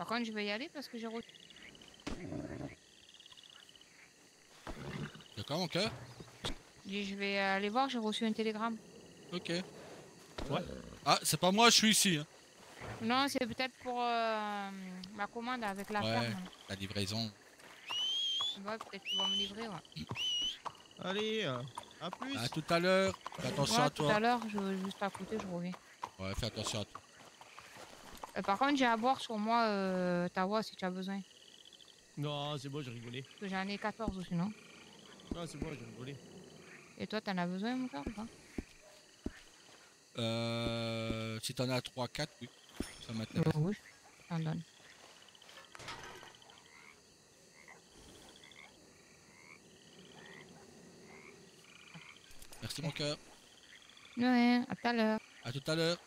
Par contre, je vais y aller parce que j'ai reçu. D'accord, mon cœur? Je vais aller voir, j'ai reçu un télégramme. Ok. Ouais. Ah, c'est pas moi, je suis ici. Hein. Non, c'est peut-être pour ma commande avec la Ouais, ferme. la livraison. Ouais, peut-être qu'ils vont me livrer, ouais. Allez, à plus. À tout à l'heure. Fais attention Ouais, à tout toi. à l'heure, juste à côté, je reviens. Ouais, fais attention à toi. Par contre, j'ai à boire sur moi, ta voix si tu as besoin. Non, c'est bon, j'ai rigolé. Parce que j'en ai 14 aussi, non? Non, c'est bon, j'ai rigolé. Et toi, t'en as besoin, mon cœur, ou pas? Si t'en as 3, 4, oui. Ça m'intéresse. Oui, je t'en donne. Merci, mon cœur. Ouais, à tout à l'heure. À tout à l'heure.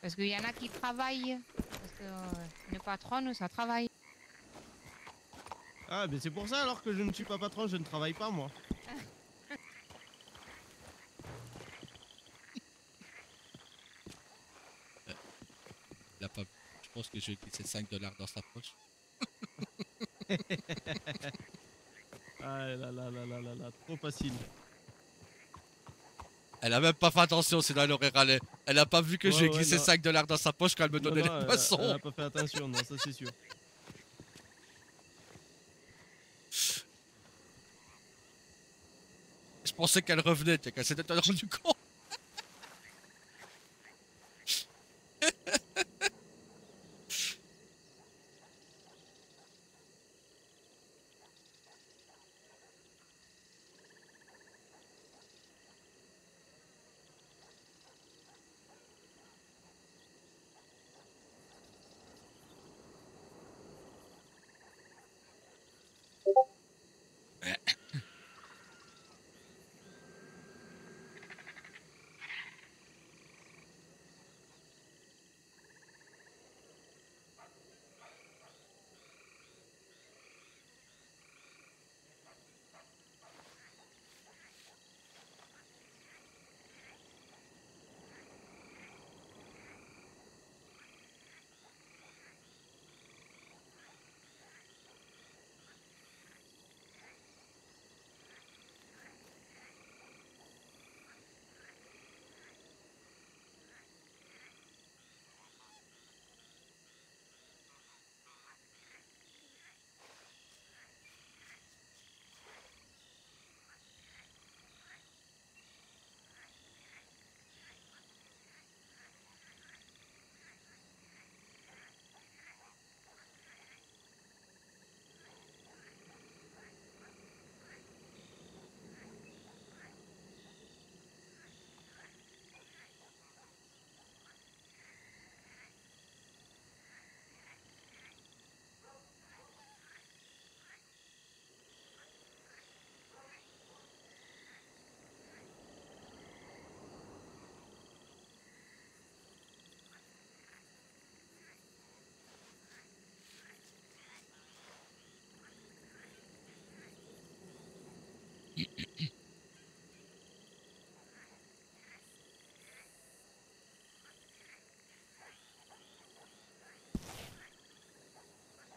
Parce qu'il y en a qui travaillent. Parce que une patronne, ça travaille. Ah, mais c'est pour ça alors que je ne suis pas patron, je ne travaille pas moi. Il a pas... Je pense que je vais glisser 5 dollars dans sa poche. Ah là là là là là là, trop facile. Elle a même pas fait attention, sinon elle aurait râlé. Elle a pas vu que j'ai Ouais, glissé non. 5 dollars dans sa poche quand elle me Non, donnait non, les poissons. elle a pas fait attention, non, ça c'est sûr. Je pensais qu'elle revenait, qu'elle s'était rendu compte.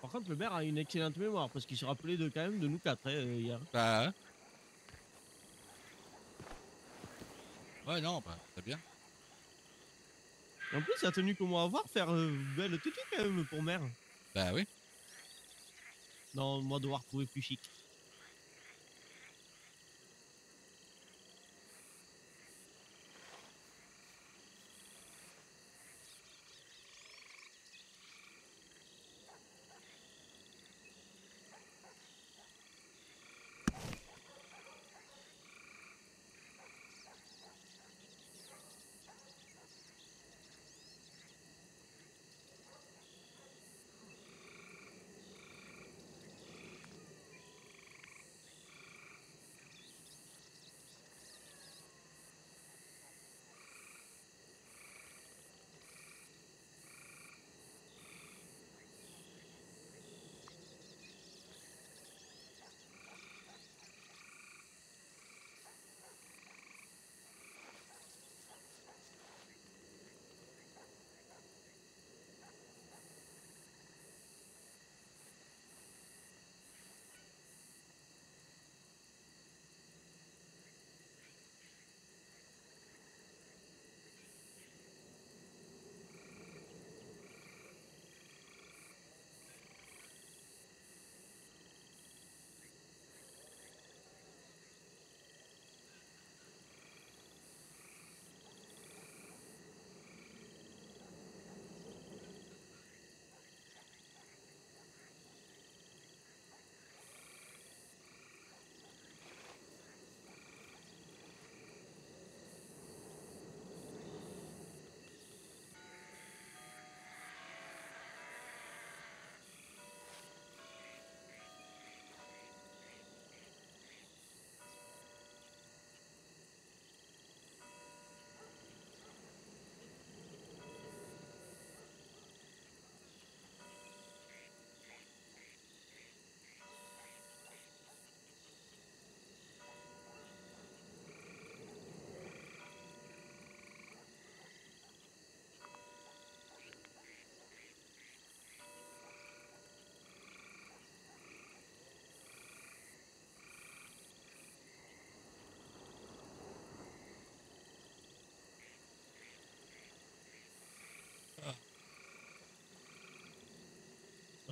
Par contre, le maire a une excellente mémoire parce qu'il se rappelait de quand même de nous quatre hier. Bah, hein. Ouais, non, bah, c'est bien. Et en plus, il a tenu comme moi à voir faire belle tutu quand même pour maire. Bah oui. Non, moi devoir trouver plus chic.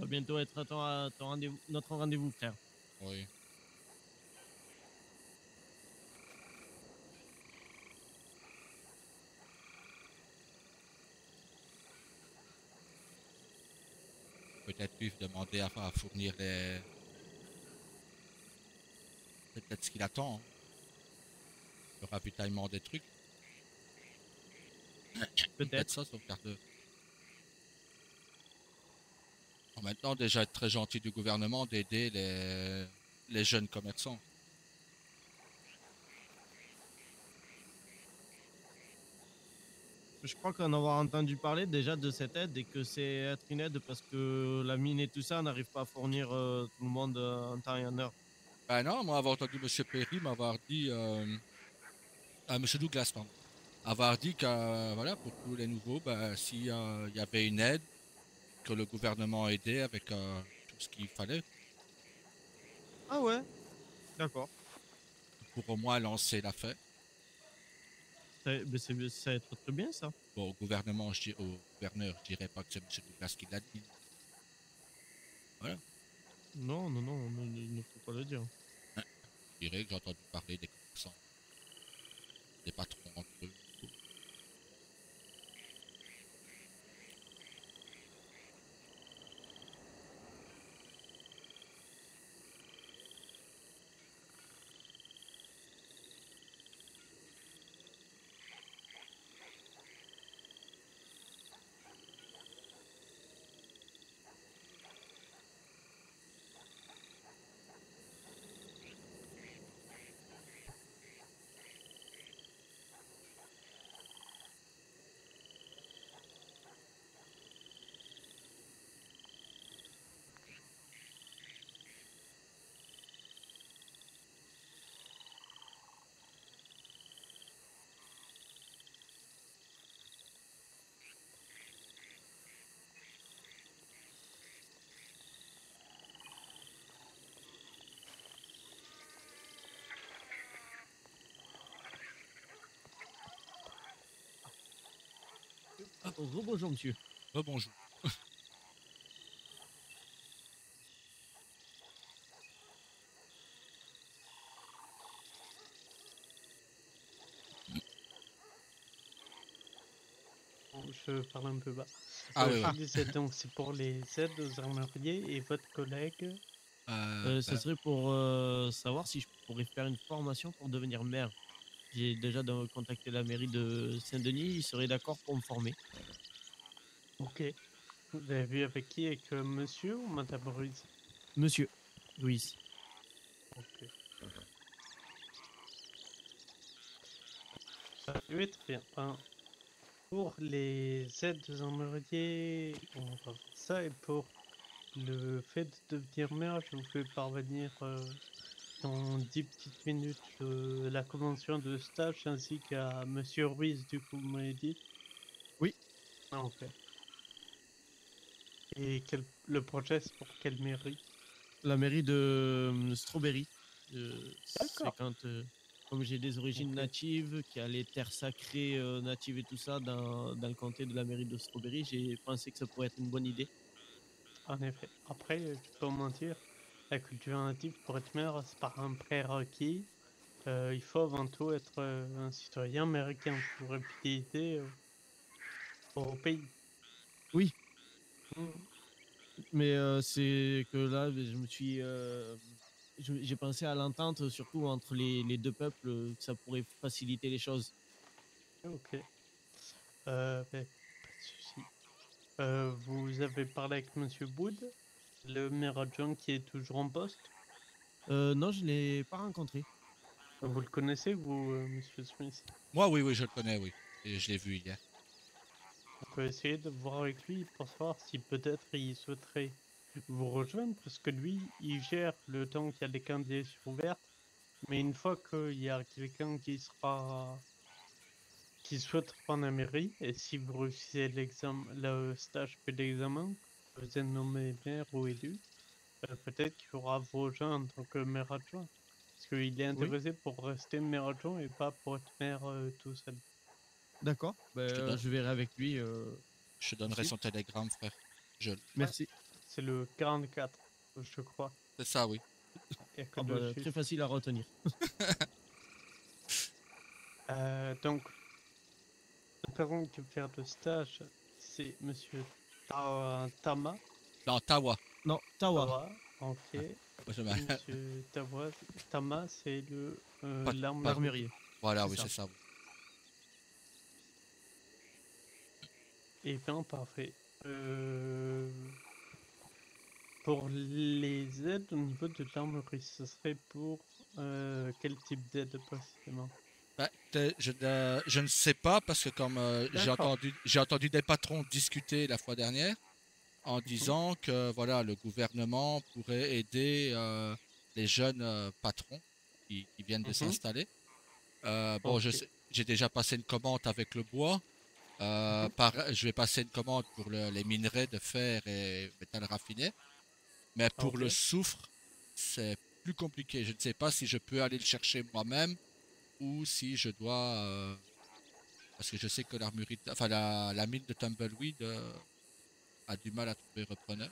va bientôt être ton rendez-vous, notre rendez-vous, frère. Oui. Peut-être lui demander à fournir les... Peut-être ce qu'il attend, hein. Le ravitaillement des trucs. Peut-être Peut-être. ça, sauvegarde. En même temps, déjà être très gentil du gouvernement d'aider les jeunes commerçants. Je crois qu'en avoir entendu parler déjà de cette aide et que c'est être une aide parce que la mine et tout ça n'arrive pas à fournir tout le monde en temps et en heure. Ben non, moi, avoir entendu M. Perry m'avoir dit... M. Douglas, pardon. Avoir dit que, voilà, pour tous les nouveaux, ben, s'il y avait une aide, que le gouvernement aidait avec tout ce qu'il fallait Ah ouais, d'accord. pour au moins lancer l'affaire. Ça va être très bien ça. Bon, au gouvernement, au gouverneur, je dirais pas que c'est M. Douglas qui l'a dit. Voilà. Non, non, non, il ne faut pas le dire. Je dirais que j'ai entendu parler des commerçants, des patrons entre eux. Rebonjour monsieur. Rebonjour. Je parle un peu bas. Ah oui, Je oui. disais donc c'est pour les aides aux armuriers et votre collègue. Ce serait pour savoir si je pourrais faire une formation pour devenir maire. J'ai déjà contacté la mairie de Saint-Denis, ils seraient d'accord pour me former. Ok. Vous avez vu avec qui? Avec monsieur ou madame Ruiz? Monsieur Ruiz. Ok. Oui, très bien. Ben, pour les aides aux armuriers, on va voir ça. Et pour le fait de devenir maire, je vous fais parvenir dans 10 petites minutes la convention de stage ainsi qu'à monsieur Ruiz, du coup, vous m'avez dit. Oui. Ah, ok. Et le projet, c'est pour quelle mairie? La mairie de Strawberry. C'est D'accord. quand, comme j'ai des origines Ok. natives, qu'il y a les terres sacrées natives et tout ça dans le comté de la mairie de Strawberry, j'ai pensé que ça pourrait être une bonne idée. En effet. Après, je peux pas mentir, la culture native pour être maire, c'est pas un prérequis. Il faut avant tout être un citoyen américain pour être fidélité au pays. Oui, Mhm. mais c'est que là, je me suis, j'ai pensé à l'entente surtout entre les deux peuples, que ça pourrait faciliter les choses. Ok. Ben, pas de souci. Vous avez parlé avec Monsieur Wood, le maire adjoint qui est toujours en poste. Non, je l'ai pas rencontré. Vous le connaissez, vous, Monsieur Smith? Moi, oui, oui, je le connais, oui. Et je l'ai vu hier. On peut essayer de voir avec lui pour savoir si peut-être il souhaiterait vous rejoindre, parce que lui, il gère le temps qu'il y a des candidatures ouvertes, mais une fois qu'il y a quelqu'un qui souhaite prendre la mairie, et si vous réussissez l'examen, le stage puis l'examen, vous êtes nommé maire ou élu, peut-être qu'il faudra vous rejoindre en tant que maire adjoint. Parce qu'il est Oui, intéressé pour rester maire adjoint et pas pour être maire tout seul. d'accord. Je te donne, Je verrai avec lui. je te donnerai Possible. son télégramme, frère. Je... Merci. c'est le 44, je crois. C'est ça, oui. Il y a que Ah deux bah, chiffres. très facile à retenir. Donc, la personne qui veut faire le stage, c'est Monsieur Tama. Dans Tawa. Non, Tawa. Tawa, ok. Moi, je Et mets- Monsieur Tama, c'est le Pas- l'arme. pas- L'armurier. Voilà, C'est oui, ça. c'est ça. Oui. Eh bien, parfait. Pour les aides au niveau de l'armerie, ce serait pour quel type d'aide précisément? Je ne sais pas parce que comme D'accord. j'ai entendu des patrons discuter la fois dernière en disant que voilà le gouvernement pourrait aider les jeunes patrons qui viennent de Mhm. s'installer. Bon, Ok. j'ai déjà passé une commande avec le bois. Mhm. Je vais passer une commande pour les minerais de fer et métal raffiné. Mais pour Ok. le soufre, c'est plus compliqué. Je ne sais pas si je peux aller le chercher moi-même ou si je dois. Parce que je sais que la mine de Tumbleweed a du mal à trouver repreneur.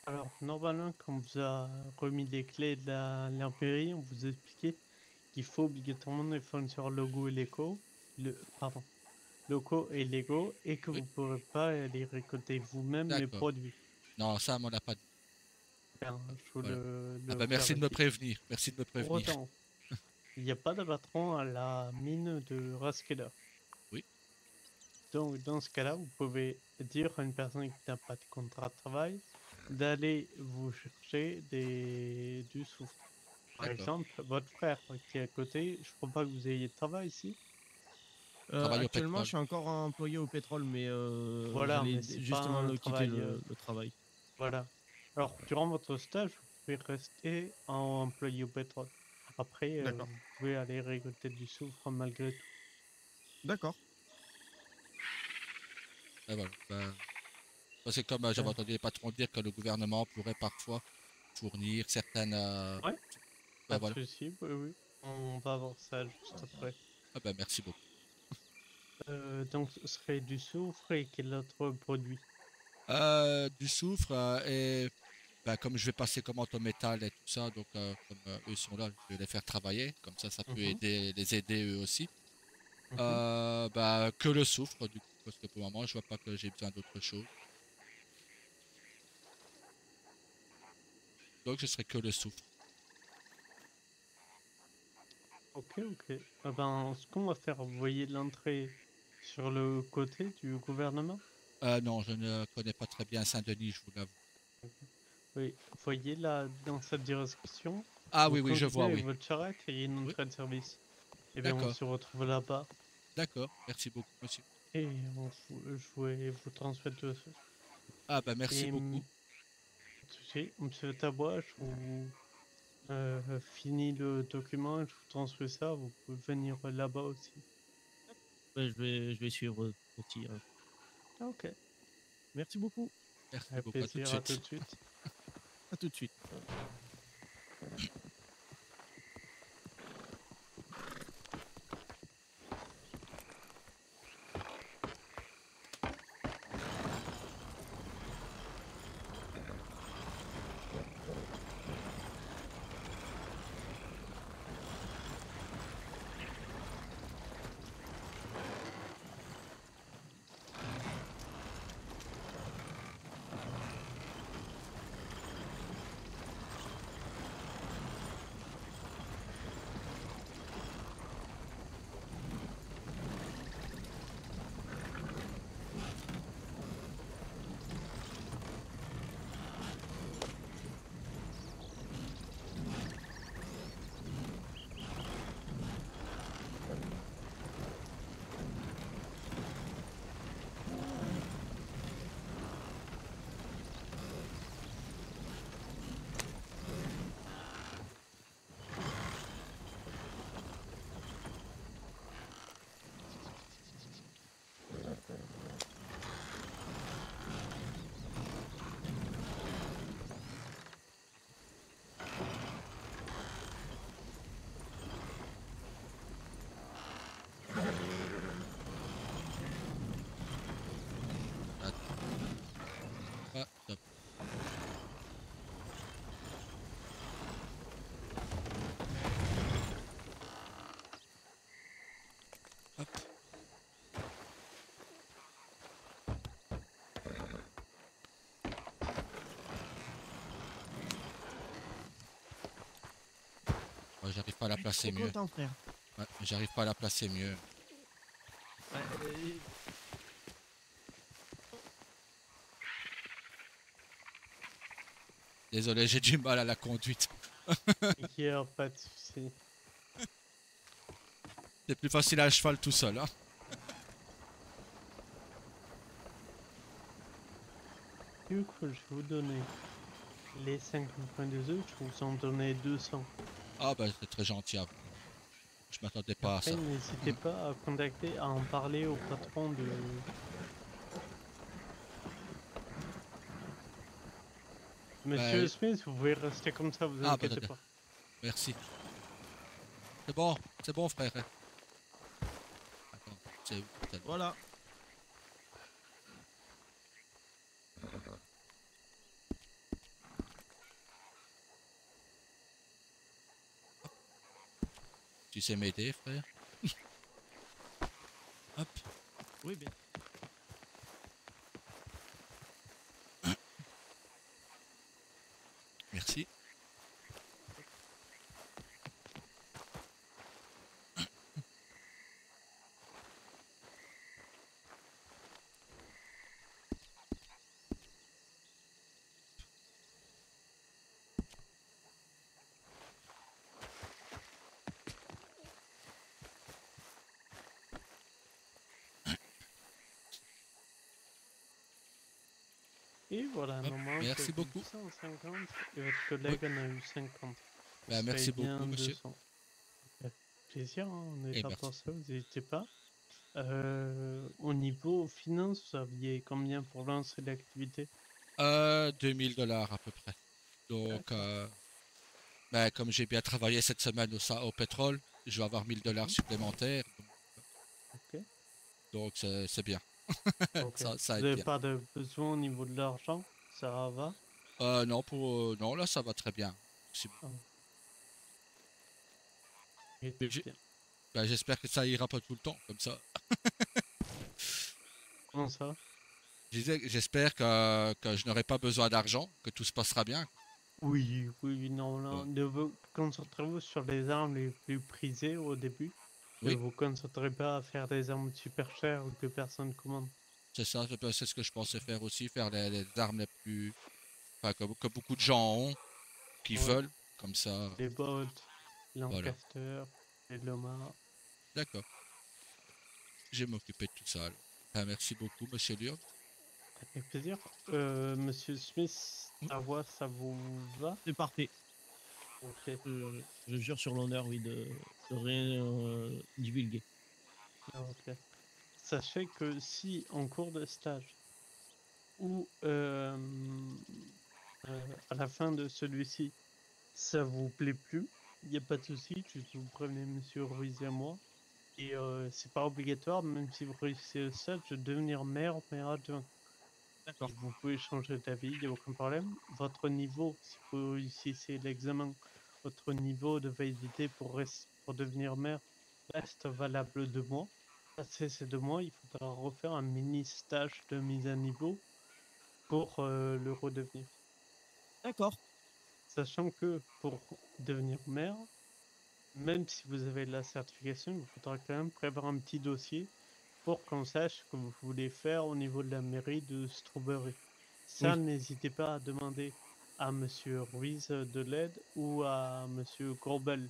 Alors, normalement, quand on vous a remis les clés de l'imprimerie, on vous a expliqué qu'il faut obligatoirement les fournisseurs logo et Lego, logo et Lego, et que Oui, vous ne pourrez pas aller récolter vous-même les d'accord. produits. Non, ça, on m'en a pas dit. Bien, je vous Voilà. Ah le bah merci de me clarifie. prévenir. Merci de me Pour prévenir. autant, il n'y a pas de patron à la mine de Raskeller. Oui, Donc, dans ce cas-là, vous pouvez dire à une personne qui n'a pas de contrat de travail d'aller vous chercher du soufre. Par d'accord. exemple, votre frère qui est à côté, je crois pas que vous ayez de travail ici. Travaille au Actuellement, je pétrole. suis encore employé au pétrole, mais Voilà, j'allais mais c'est pas justement un quitter travail. le travail. Voilà. Alors, durant votre stage, vous pouvez rester en employé au pétrole. Après, D'accord. vous pouvez aller récolter du soufre malgré tout. D'accord. Et voilà. Parce que comme j'avais Ben, entendu les patrons dire que le gouvernement pourrait parfois fournir certaines. ouais, Ben pas de voilà. souci, oui, oui. On va voir ça juste après. Ah ben merci beaucoup. Donc, ce serait du soufre et quel autre produit? Du soufre et ben, comme je vais passer commande au métal et tout ça, donc comme eux sont là, je vais les faire travailler. Comme ça peut Mhm, les aider eux aussi. mhm. Bah, que le soufre du coup, parce que pour le moment je vois pas que j'ai besoin d'autre chose. Donc ce serait que le soufre. Ok, ok. Ah ben, ce qu'on va faire, vous voyez l'entrée sur le côté du gouvernement? Non, je ne connais pas très bien Saint-Denis, je vous l'avoue. Oui, vous voyez là, dans cette direction, Ah vous oui, oui, je continuez vois, avec oui. votre charrette et il y a une Oui, entrée de service. Et bien, on d'accord, se retrouve là-bas d'accord. Merci beaucoup, monsieur. et je vais vous transmettre le truc. Ah bah merci Et beaucoup. pas de souci, monsieur Tabois, je vous finis le document et je vous transmets ça. Vous pouvez venir là-bas aussi. Ouais, je vais suivre aussi. Ok, Merci beaucoup. Merci avec beaucoup. À tout de plaisir, à tout suite. de suite. À tout de suite. Ah, top. Ouais, j'arrive pas à la placer Trop mieux. content, frère. Ouais, j'arrive pas à la placer mieux. Ouais, Désolé, j'ai du mal à la conduite. Il y a pas de souci. C'est plus facile à cheval tout seul, hein. Du coup, je vais vous donner les 50 points de jeu, je vous en donner 200. Ah bah c'est très gentil à vous. Je m'attendais pas à Après, ça. n'hésitez pas à contacter, à en parler au patron de... Monsieur Bah, Smith, vous pouvez rester comme ça, vous ah bah inquiétez pas. merci. C'est bon frère. Attends, c'est où peut-être. voilà. Tu sais m'aider frère? Hop, Oui, bien. merci. Et voilà, Hop, normalement, merci vous avez beaucoup. 150 et votre collègue en a eu 50. Bah, Ce merci serait beaucoup bien monsieur. 200. Avec plaisir, hein, on est Et là merci. pour ça, vous n'hésitez pas. Au niveau finances, vous aviez combien pour lancer l'activité? 2000 $ à peu près. Donc, D'accord. bah, comme j'ai bien travaillé cette semaine au pétrole, je vais avoir 1000 $ Mhm. supplémentaires. Ok. Donc c'est bien. Ok. Ça Vous aide n'avez bien. pas de besoin au niveau de l'argent? Ça va? Non, non, là ça va très bien. Merci Ah, beaucoup. et tout J'ai- bien. bah, j'espère que ça ira pas tout le temps comme ça. Comment ça? Je disais que j'espère que je n'aurai pas besoin d'argent, que tout se passera bien. Oui, oui, non, non. Bon, Concentrez-vous sur les armes les plus prisées au début. Ne oui, vous concentrez pas à faire des armes super chères que personne commande. c'est ça, c'est ce que je pensais faire aussi, faire les armes les plus, enfin, que beaucoup de gens ont, qui Ouais. veulent, comme ça, Les Bolt, voilà. Lancaster, les Loma. D'accord, je vais m'occuper de tout ça alors. Ah, merci beaucoup, monsieur Lurd. Avec plaisir. Monsieur Smith, Oui, ta voix, ça vous va? C'est parfait. Ok. Je jure sur l'honneur, oui, de rien divulguer. Ok. Sachez que si en cours de stage ou à la fin de celui-ci, ça vous plaît plus, il n'y a pas de souci, juste vous prévenez Monsieur Ruiz et moi. Et c'est pas obligatoire, même si vous réussissez le stage, de devenir maire ou maire adjoint. D'accord. Vous pouvez changer d'avis, il n'y a aucun problème. Votre niveau, si vous réussissez l'examen, votre niveau de validité pour devenir maire reste valable 2 mois. Passé ces 2 mois, il faudra refaire un mini stage de mise à niveau pour le redevenir. D'accord. Sachant que pour devenir maire, même si vous avez la certification, il faudra quand même prévoir un petit dossier pour qu'on sache ce que vous voulez faire au niveau de la mairie de Strawberry. Ça, Oui. n'hésitez pas à demander à Monsieur Ruiz de l'aide ou à Monsieur Courbel,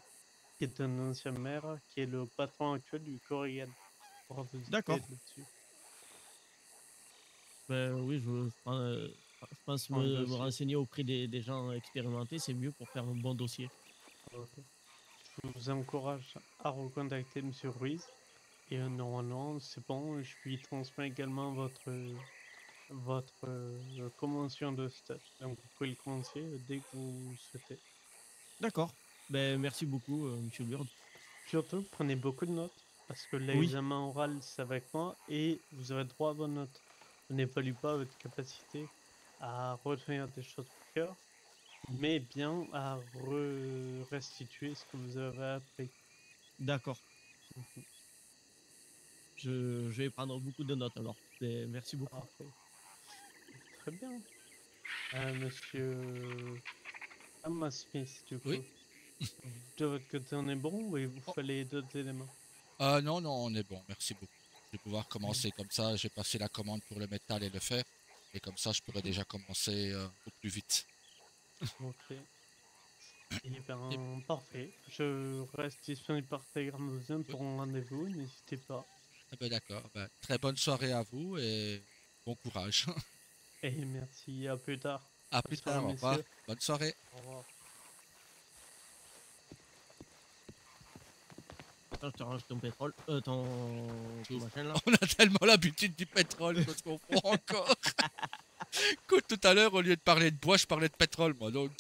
qui est un ancien maire, qui est le patron actuel du Corrigan, pour vous D'accord. aider là-dessus. Ben oui, je pense Un me dossier. renseigner auprès des gens expérimentés, c'est mieux pour faire un bon dossier. Ok. Je vous encourage à recontacter Monsieur Ruiz. Et normalement, c'est bon, je lui transmets également votre convention de stage. Donc vous pouvez le commencer dès que vous souhaitez. D'accord. Ben merci beaucoup, Monsieur Burd. Surtout, prenez beaucoup de notes, parce que Oui. l'examen oral, c'est avec moi, et vous aurez droit à vos notes. On n'évalue pas votre capacité à retenir des choses par cœur, mais bien à restituer ce que vous avez appris. D'accord. Mhm. Je vais prendre beaucoup de notes alors. Ben, merci beaucoup. Parfait. Très bien. Monsieur Thomas Smith, du oui, coup. De votre côté, on est bon ou il vous Oh. fallait d'autres éléments? Non, non, on est bon, merci beaucoup. Je vais pouvoir commencer comme ça, j'ai passé la commande pour le métal et le fer, et comme ça je pourrais déjà commencer au plus vite. Ok. Eh ben, parfait. Je reste disponible par Telegram aux zones pour un rendez-vous, n'hésitez pas. Ah ben d'accord, ben, très bonne soirée à vous et bon courage. Et merci, à plus tard. À Bonne plus soirée, tard, au revoir, messieurs. bonne soirée. Au revoir. Attends, je te range ton pétrole, ton machin là. On a tellement l'habitude du pétrole qu'on se comprend encore. Écoute, tout à l'heure, au lieu de parler de bois, je parlais de pétrole, moi, donc...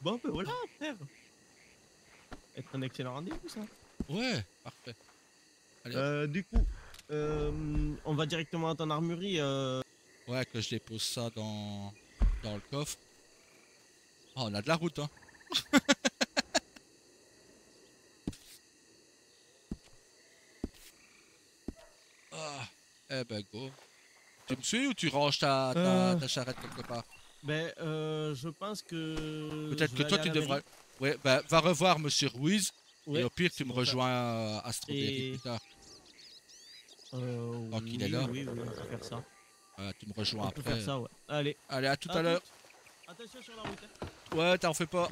Bon, ben voilà, frère. Être un excellent rendez-vous, ça. Ouais, parfait. Allez, hop. Du coup, on va directement à ton armurerie. Ouais, que je dépose ça dans le coffre. Ah, on a de la route, hein. Ah, eh ben, go. Tu me suis ou tu ranges ta charrette quelque part? Ben, je pense que. Peut-être je que vais toi, aller tu à la devras... mairie. Ouais, bah, va revoir Monsieur Ruiz, et Ouais, au pire, tu c'est me pour ça. rejoins à Strawberry Et- plus tard. Oui, qu'il est là. oui, on peut faire ça. Tu me rejoins On peut après. faire ça, ouais. Allez, Allez, à tout à à l'heure. toutes. Attention sur la route. Hein. Ouais, t'en fais pas.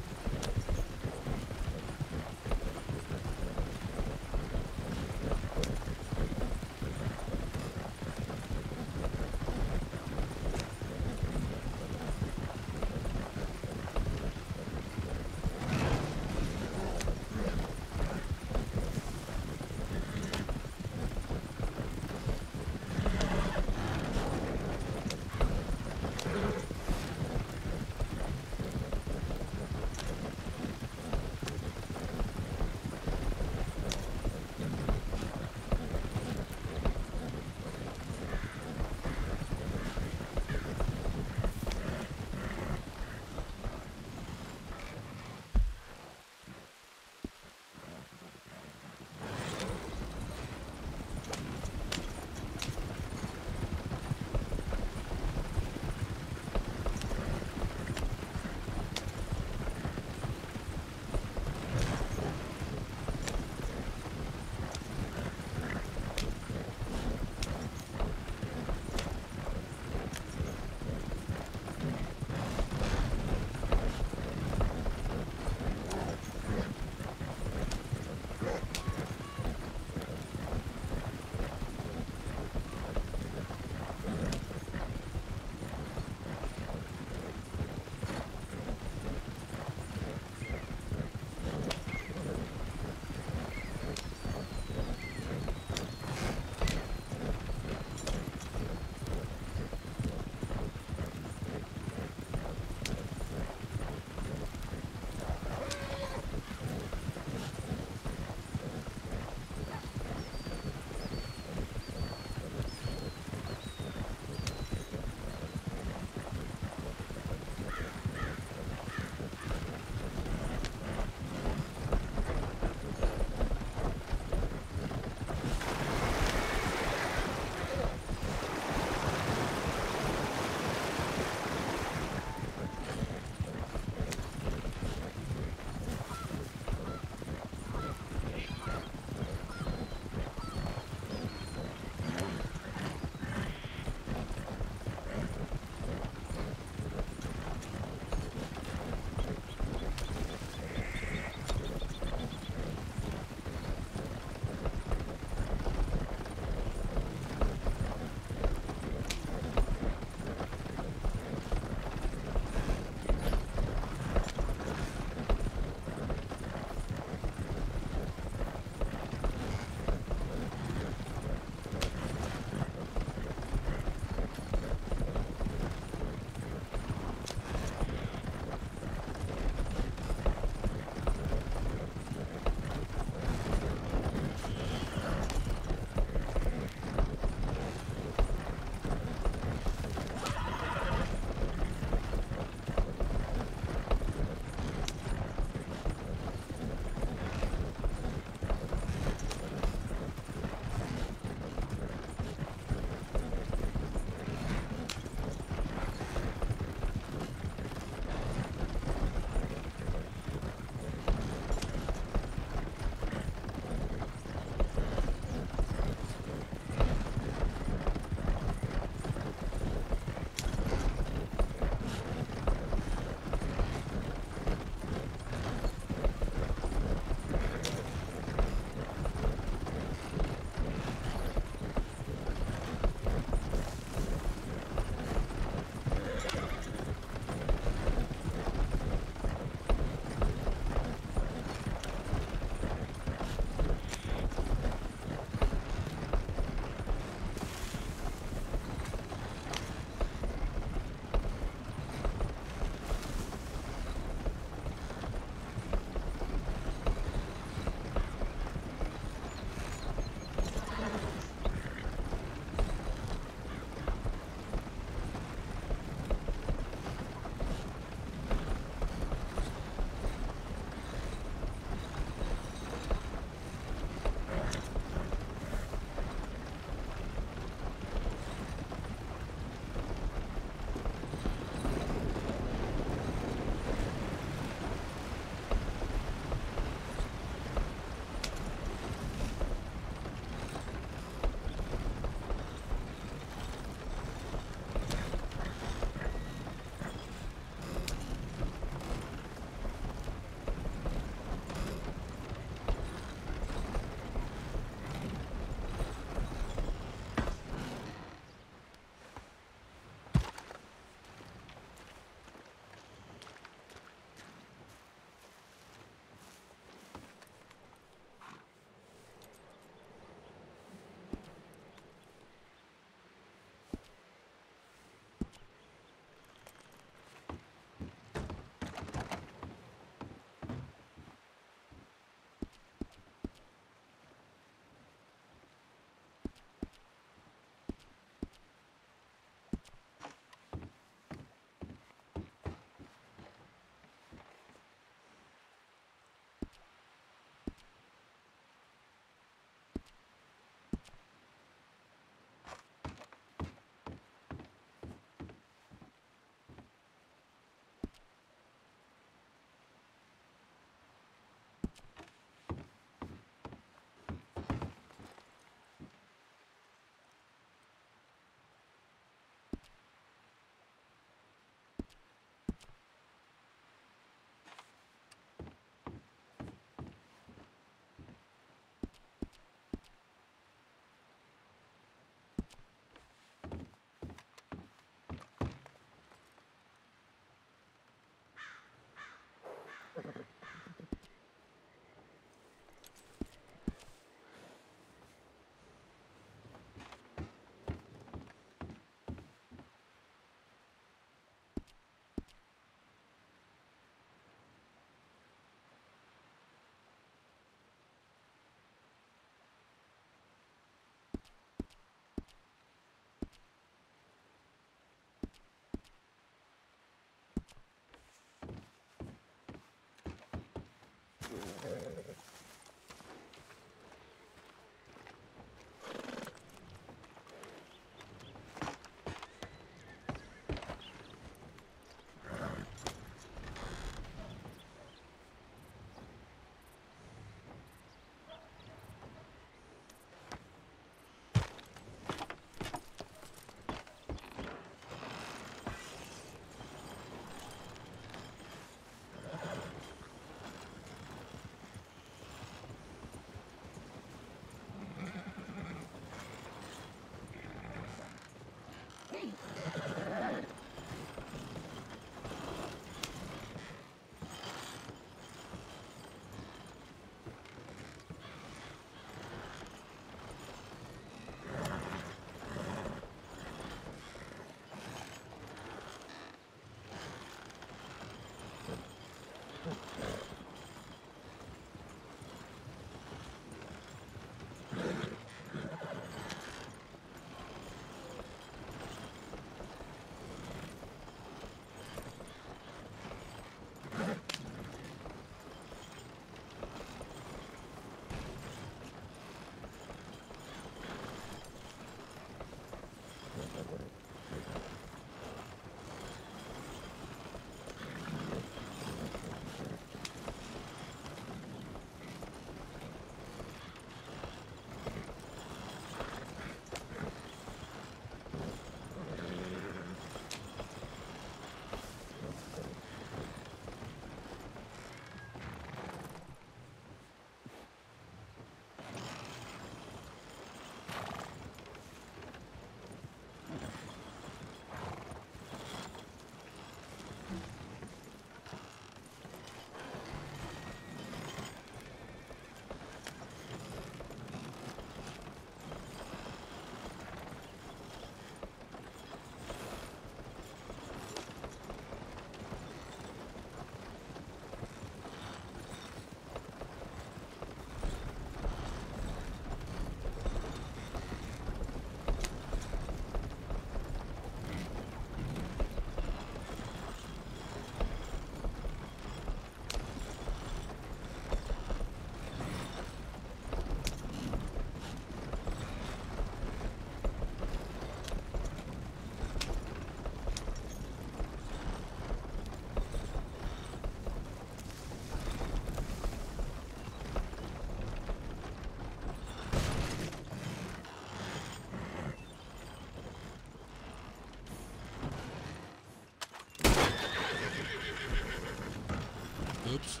Oups.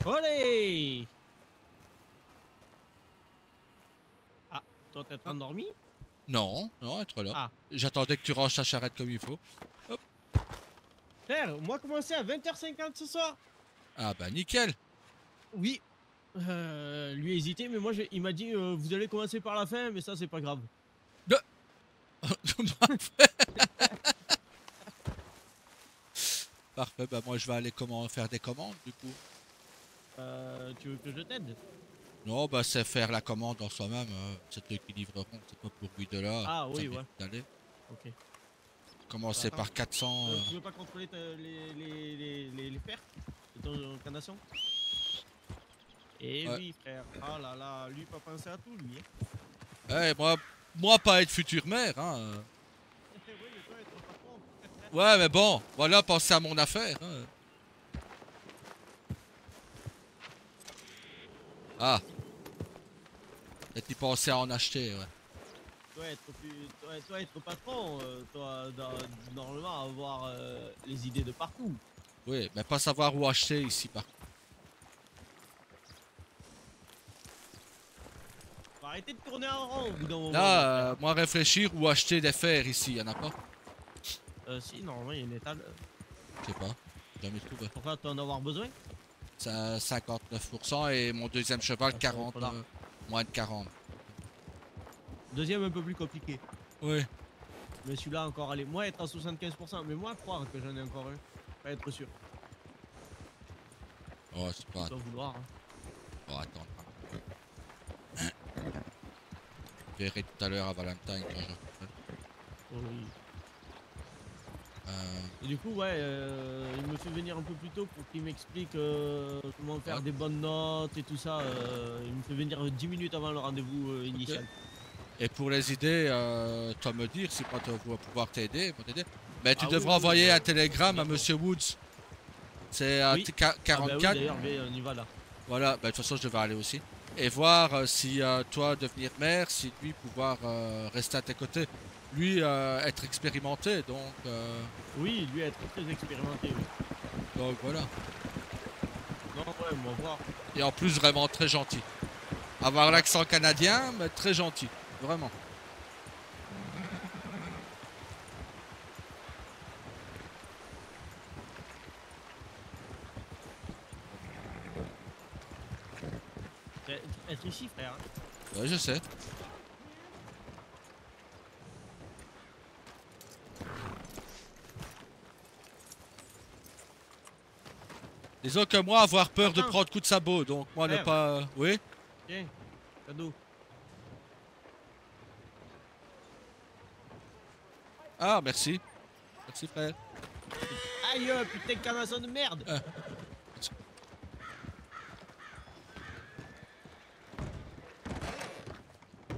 Olé! Ah, toi t'es endormi? Non, non, être là. Ah, J'attendais que tu ranges ta charrette comme il faut. Hop. frère, moi commencé à 20h50 ce soir. Ah bah nickel. Oui, lui a hésité, mais moi il m'a dit vous allez commencer par la fin, mais ça c'est pas grave. Parfait, bah moi je vais aller faire des commandes du coup. Tu veux que je t'aide? Non, bah c'est faire la commande en soi-même. C'est eux qui livreront, c'est pas pour 8 $. Ah Ça oui, ouais, mérite d'aller. ok. Commencer Attends, par 400. tu veux pas contrôler les fers de ton incarnation? Eh Ouais. oui, frère. Ah là là, lui pas penser à tout, lui. Eh, moi pas être futur maire, hein. Oui, mais toi, être patron. Ouais, mais bon, voilà, pensez à mon affaire. Hein. Ah. Peut-être y penser à en acheter, ouais. toi être patron, normalement avoir les idées de partout. Oui, mais pas savoir où acheter ici par contre. Faut arrêter de tourner en rond au bout d'un moment. mon Là, frère. moi réfléchir où acheter des fers ici, y en a pas. Si, normalement, il y a une étale. Je sais pas, jamais trouvé. Pourquoi tu en avoir besoin? C'est à 59% et mon deuxième cheval Ah, 40, faudra- moins de 40. Deuxième, un peu plus compliqué. Oui. Mais celui-là, encore, allez, moi être à 75%, mais moi croire que j'en ai encore un. Pas être sûr. Oh, c'est pas. Sans vouloir. Hein. Oh, attends. Je verrai tout à l'heure à Valentine quand je rappelle. Oui. Euh, Et du coup, ouais, il me fait venir un peu plus tôt pour qu'il m'explique comment faire Ouais. des bonnes notes et tout ça. Il me fait venir 10 minutes avant le rendez-vous initial. Et pour les idées, toi me dire si moi tu vas pouvoir t'aider. Mais tu Ah oui, devras oui, envoyer oui, un télégramme à d'accord. Monsieur Woods. C'est à Oui. Ah bah oui, 44. d'ailleurs, on y va là. Voilà, bah, de toute façon je devais aller aussi. Et voir si toi devenir maire, si lui pouvoir rester à tes côtés. Lui être expérimenté, donc Oui, lui être très expérimenté. Oui. voilà. Non, ouais, moi voir. Et en plus vraiment très gentil. Avoir l'accent canadien, mais très gentil, vraiment. Être ici, frère. Hein. Ouais, je sais. Disons que moi avoir peur de Attends. prendre coup de sabot, donc moi ne Frère. pas. Oui. Tiens, cadeau. Ah merci. Merci frère. Aïe, putain de canasson de merde.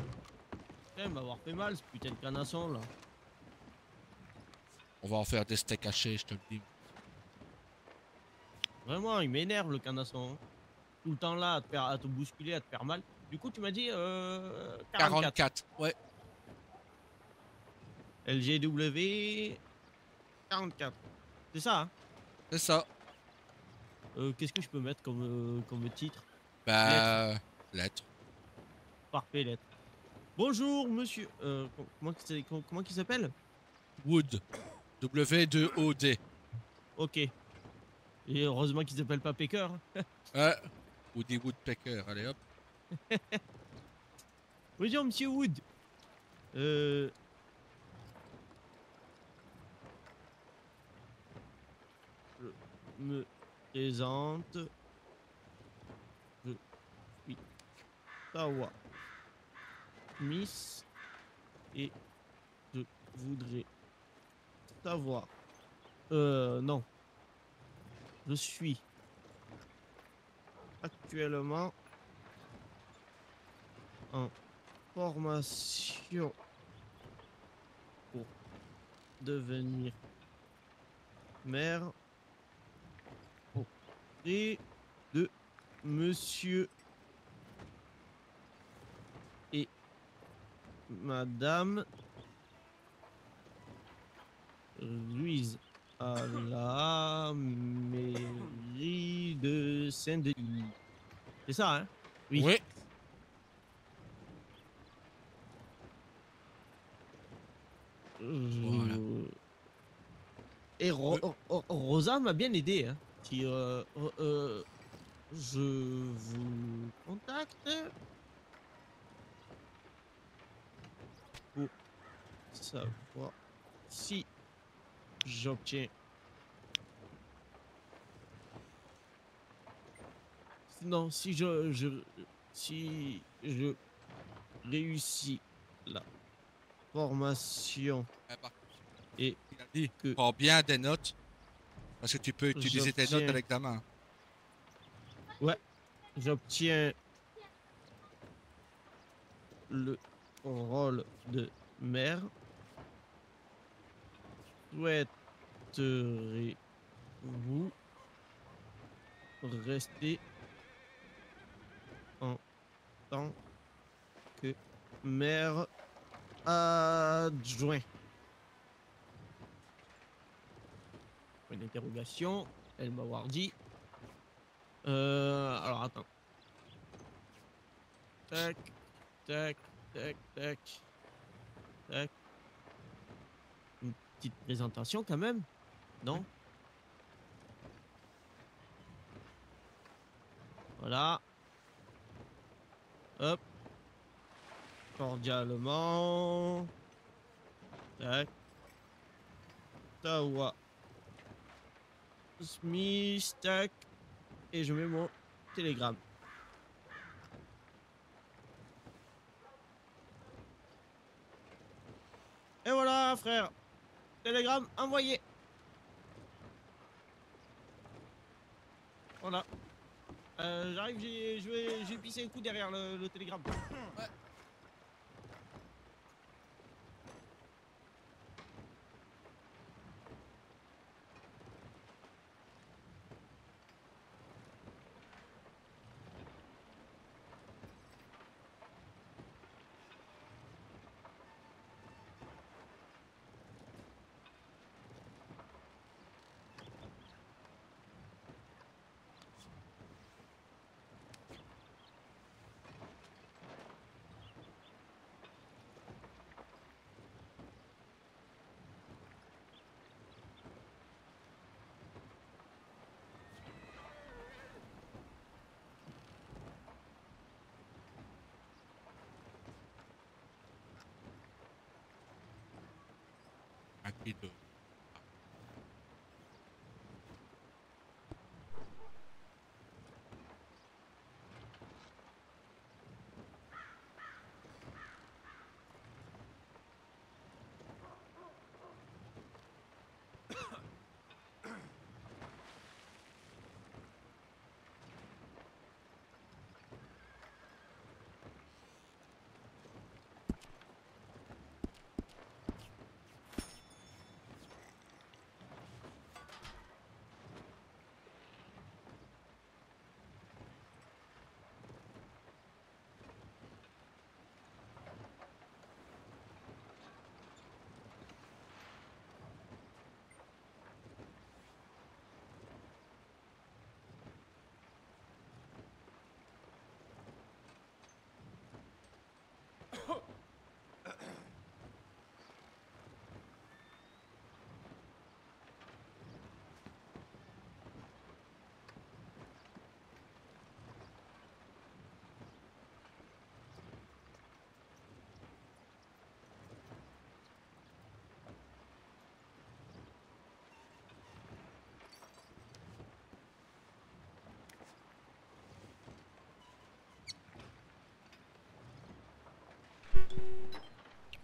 Putain, il m'avoir fait mal ce putain de canasson là. On va en faire des steaks hachés, je te le dis. Vraiment, il m'énerve le canasson. Hein. Tout le temps là à te bousculer, à te faire mal. Du coup, tu m'as dit 44. 44. Ouais. LGW 44. C'est ça, hein. C'est ça. Qu'est-ce que je peux mettre comme titre? Bah. Lettre. Parfait, lettre. Bonjour, monsieur. Comment il s'appelle? Wood. W2OD. Ok. Et heureusement qu'il s'appelle pas Pecker. Hein. Ouais. Woody Woodpecker. Allez hop. Bonjour, monsieur Wood. Je me présente. Je suis Tawa Miss et je voudrais savoir. Non. Je suis actuellement en formation pour devenir maire auprès de monsieur et madame Ruiz à la mairie de Saint-Denis. C'est ça, hein? Oui. Oui. Voilà. Et Oui. Rosa m'a bien aidé. Hein. Si, je vous contacte pour savoir si j'obtiens. Non, si si je réussis la formation Eh ben, et il a dit. que Prends bien des notes. Parce que tu peux utiliser tes notes j'obtiens- à l'examen. j'obtiens le rôle de maire, souhaiterez-vous rester en tant que maire Adjoint. Une interrogation. Elle m'a avoir dit. Alors attends. Tac, tac, tac, tac, tac. Une petite présentation quand même, non? Voilà. Hop. Cordialement. Tac. Tawa. Smith, tac. Et je mets mon télégramme. Et voilà, frère. Télégramme envoyé. Voilà. J'arrive, je vais pisser un coup derrière le télégramme. Ouais. Rapido.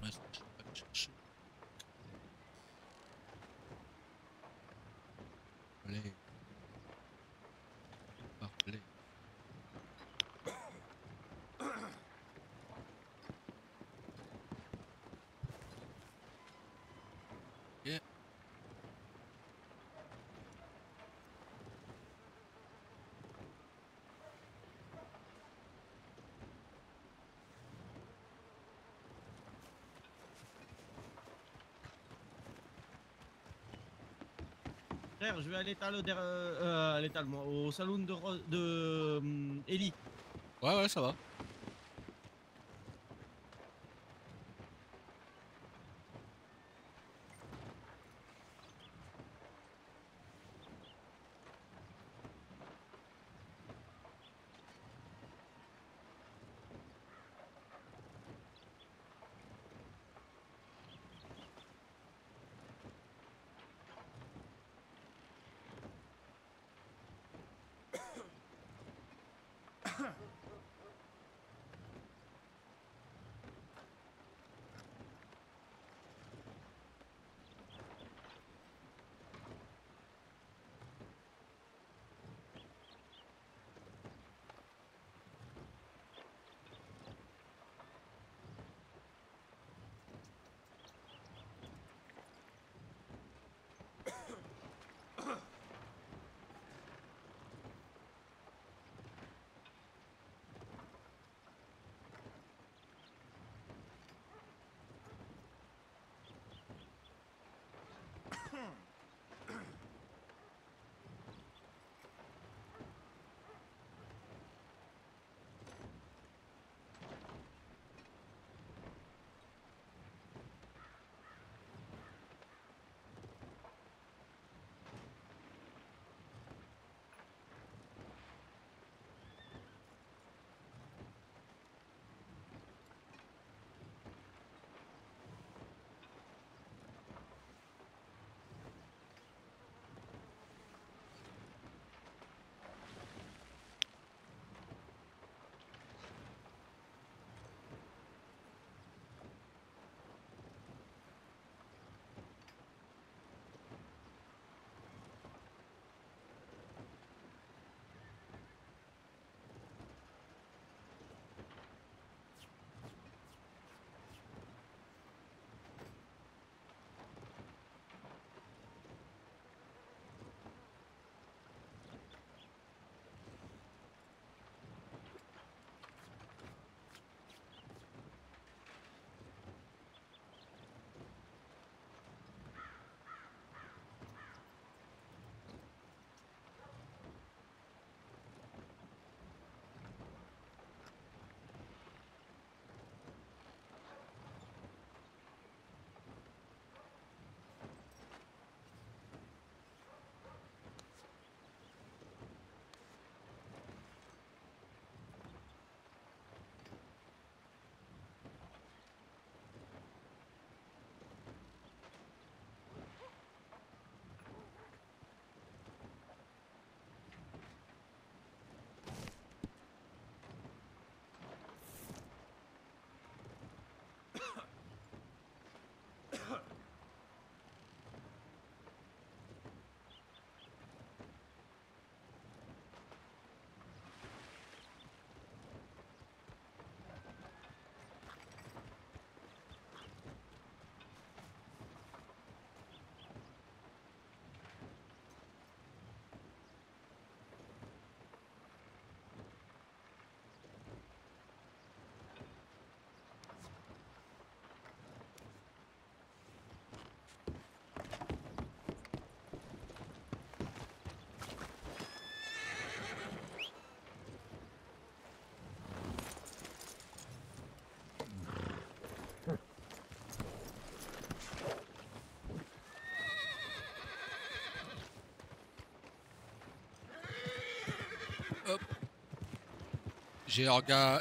Ouais, je vais pas le chercher. Allez. Parfait. Ok. Frère, je vais à l'étal, à l'étal, moi, au salon de Ellie. Ouais, ouais, ça va.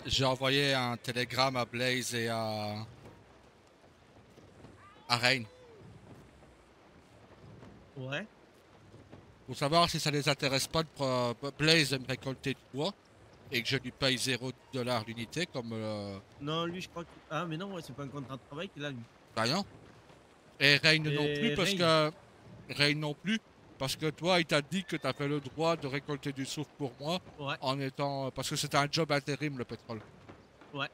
J'ai envoyé un télégramme à Blaze et à Rain Ouais. pour savoir si ça les intéresse pas de Blaze de me récolter du bois et que je lui paye 0 $ l'unité comme Non, lui, je crois que. Ah, mais non, ouais, c'est pas un contrat de travail qu'il a, lui. bah non. Et Rain non plus Et parce Rain. que Rain non plus parce que toi il t'a dit que tu avais le droit de récolter du soufre pour moi Ouais, en étant parce que c'était un job intérim le pétrole. ouais.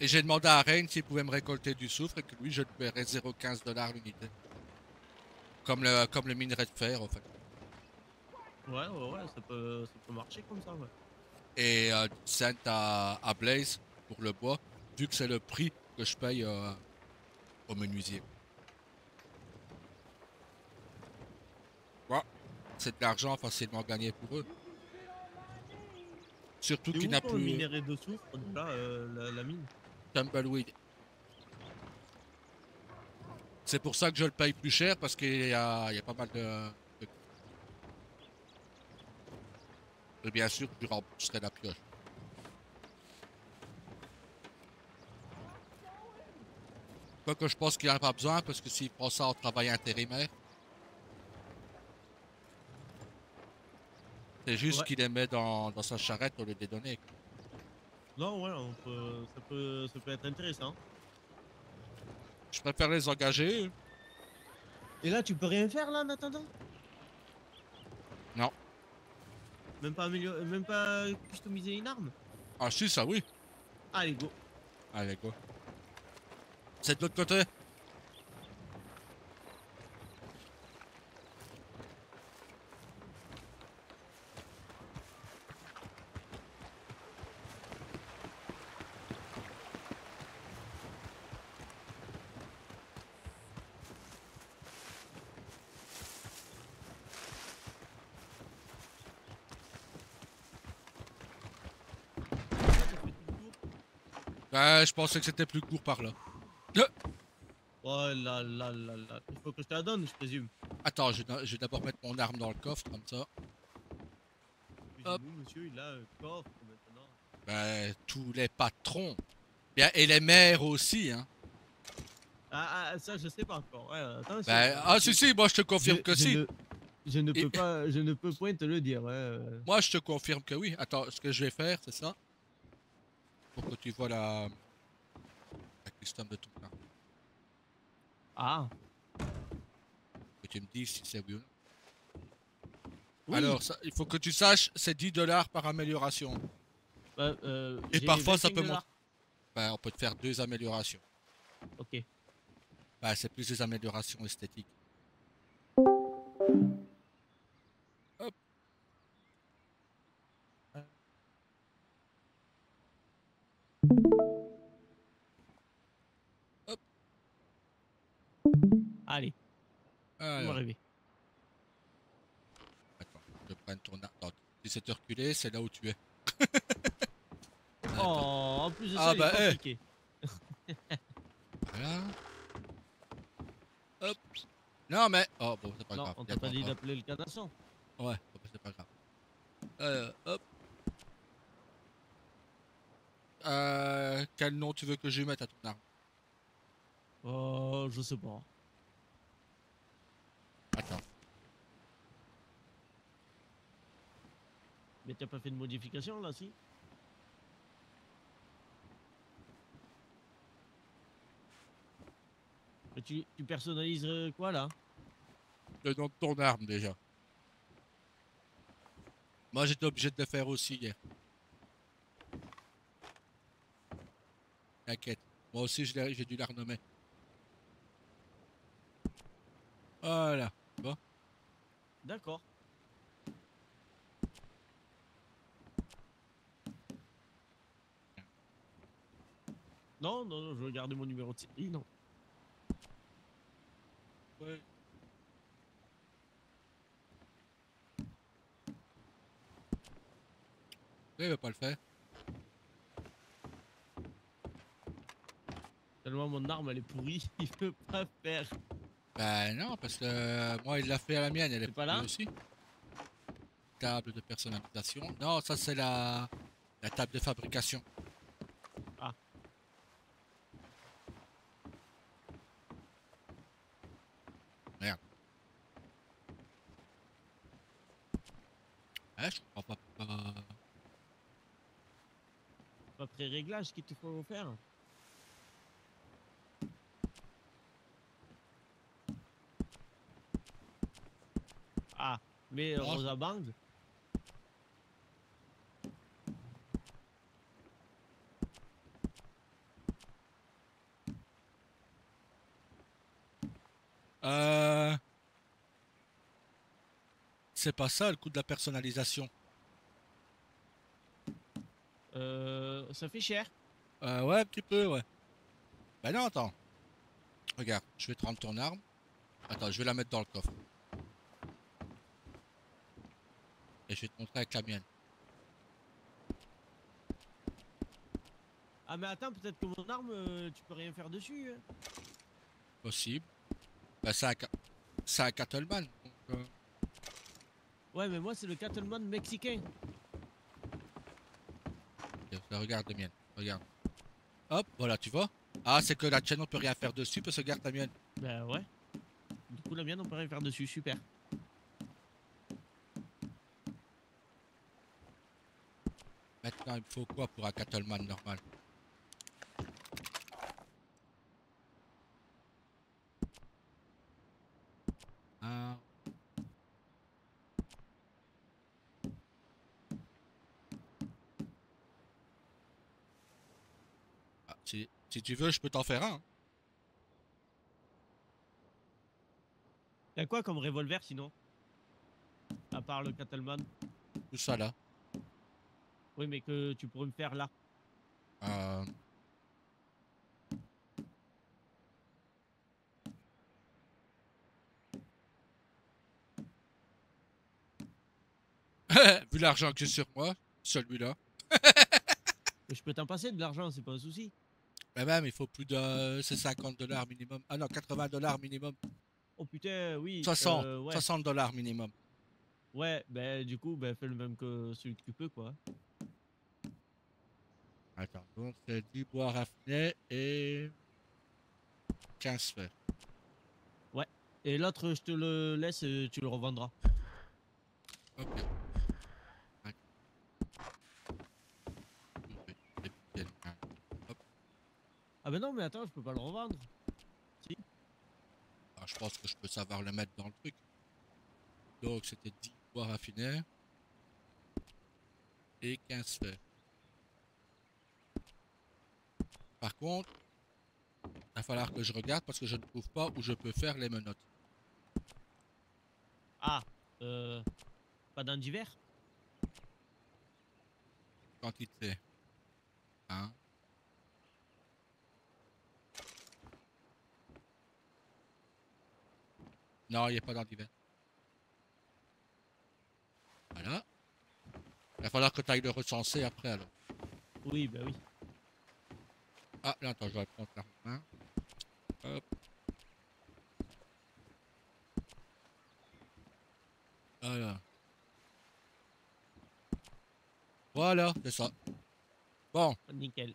Et j'ai demandé à Rain s'il pouvait me récolter du soufre et que lui je lui paierais 0,15 $ l'unité. Comme le minerai de fer en fait. Ouais, ça peut marcher comme ça, ouais. Et 10 cents à Blaze pour le bois, vu que c'est le prix que je paye au menuisier. Ouais, c'est de l'argent facilement gagné pour eux. Surtout C'est qu'il où n'a ton plus minerai de soufre, déjà, la mine? Tumbleweed. C'est pour ça que je le paye plus cher parce qu'il y a pas mal de- Et bien sûr, je rembourserai la pioche. Quoique je pense qu'il n'en a pas besoin parce que s'il prend ça en travail intérimaire, c'est juste Ouais. qu'il les met dans sa charrette au lieu de les donner. Non, ouais, ça peut être intéressant. Je préfère les engager. Et là, tu peux rien faire, là, en attendant? Non. Même pas customiser une arme? Ah si, ça oui. Allez, go. Allez, go. C'est de l'autre côté. Je pensais que c'était plus court par là. Oh là là là là. Il faut que je te la donne, je présume. Attends, je vais d'abord mettre mon arme dans le coffre, comme ça. Excusez-nous, monsieur, il a un coffre maintenant. Tous les patrons. Bien, et les maires aussi, hein. Ça, je sais pas encore. Ouais, attention. Si, moi je te confirme que si. Je ne Et- peux pas, je ne peux point te le dire. Moi je te confirme que oui. Attends, ce que je vais faire, c'est ça. Pour que tu vois la custom de ton arme. Ah. Que tu me dises si c'est oui ou non. Oui. Alors, ça, il faut que tu saches, c'est 10 $ par amélioration. Et J'ai parfois, ça 25 peut monter. dollars. On peut te faire 2 améliorations. Ok. C'est plus des améliorations esthétiques. Hop. Hop. Allez, on va Alors, arriver. attends, je prends ton arme. Non, tu sais te reculer, c'est là où tu es. Oh, Attends. en plus de Ah, ça, il bah, est compliqué. Voilà. Hop. Non, mais. Oh, bon, c'est pas Non, grave. on y a t'a pas dit grave. d'appeler le canasson. Ouais, bon, c'est pas grave. Hop. Quel nom tu veux que je mette à ton arme? Oh, je sais pas. Attends. Mais t'as pas fait de modification là, si? Mais tu personnalises quoi là? Le nom de ton arme déjà. Moi j'étais obligé de le faire aussi hier. T'inquiète. Moi aussi j'ai dû la renommer. Voilà. Bon. D'accord. Non, non, non, je veux garder mon numéro de série, non. Ouais. Il va pas le faire. Tellement mon arme elle est pourrie, il peut pas faire. Non, parce que moi il l'a fait à la mienne, elle est C'est pas là? aussi. Table de personnalisation. Non, ça c'est la La table de fabrication. Ah. Merde. Ouais, je comprends pas pourquoi. Pas pré-réglage qu'il te faut faire. Ah, mais Oh. Rosa Band. C'est pas ça le coût de la personnalisation. Ça fait cher. Ouais, un petit peu, ouais. Ben non, attends. Regarde, je vais te rendre ton arme. Attends, je vais la mettre dans le coffre. Et je vais te montrer avec la mienne. Ah mais attends, peut-être que mon arme, tu peux rien faire dessus. Hein. Possible. Ben c'est un Cattleman. Donc, Ouais, mais moi c'est le Cattleman mexicain. regarde la mienne. Regarde. Hop, voilà, tu vois. Ah, c'est que la tienne, on peut rien faire dessus parce que regarde la mienne. Ben ouais. Du coup la mienne on peut rien faire dessus, super. Maintenant, il me faut quoi pour un Cattleman normal? Ah. Ah, si tu veux, je peux t'en faire un. Hein. Y'a quoi comme revolver sinon? À part le Cattleman. Tout ça là. Oui, mais que tu pourrais me faire là. Euh... Vu l'argent que j'ai sur moi, celui-là. Mais je peux t'en passer de l'argent, c'est pas un souci. Mais même, il faut plus de... C'est 50$ minimum. Ah non, 80$ minimum. Oh putain, oui, 60. ouais. 60$ minimum. Ouais, ben du coup, ben fais le même que celui que tu peux, quoi. Attends, donc c'est 10 bois raffinés et 15 fers. Ouais. Et l'autre, je te le laisse, tu le revendras. Ok. Hop. Ah ben non, mais attends, je peux pas le revendre. Si. Ah, je pense que je peux savoir le mettre dans le truc. Donc c'était 10 bois raffinés et 15 fers. Par contre, il va falloir que je regarde parce que je ne trouve pas où je peux faire les menottes. Ah, pas d'un d'hiver. Quantité. Hein. Non, il n'est pas dans l'hiver. Voilà. Il va falloir que tu ailles le recenser après alors. Oui, ben oui. Ah, là, attends, je vais prendre la main. Hop. Voilà. Voilà, c'est ça. Bon, Nickel.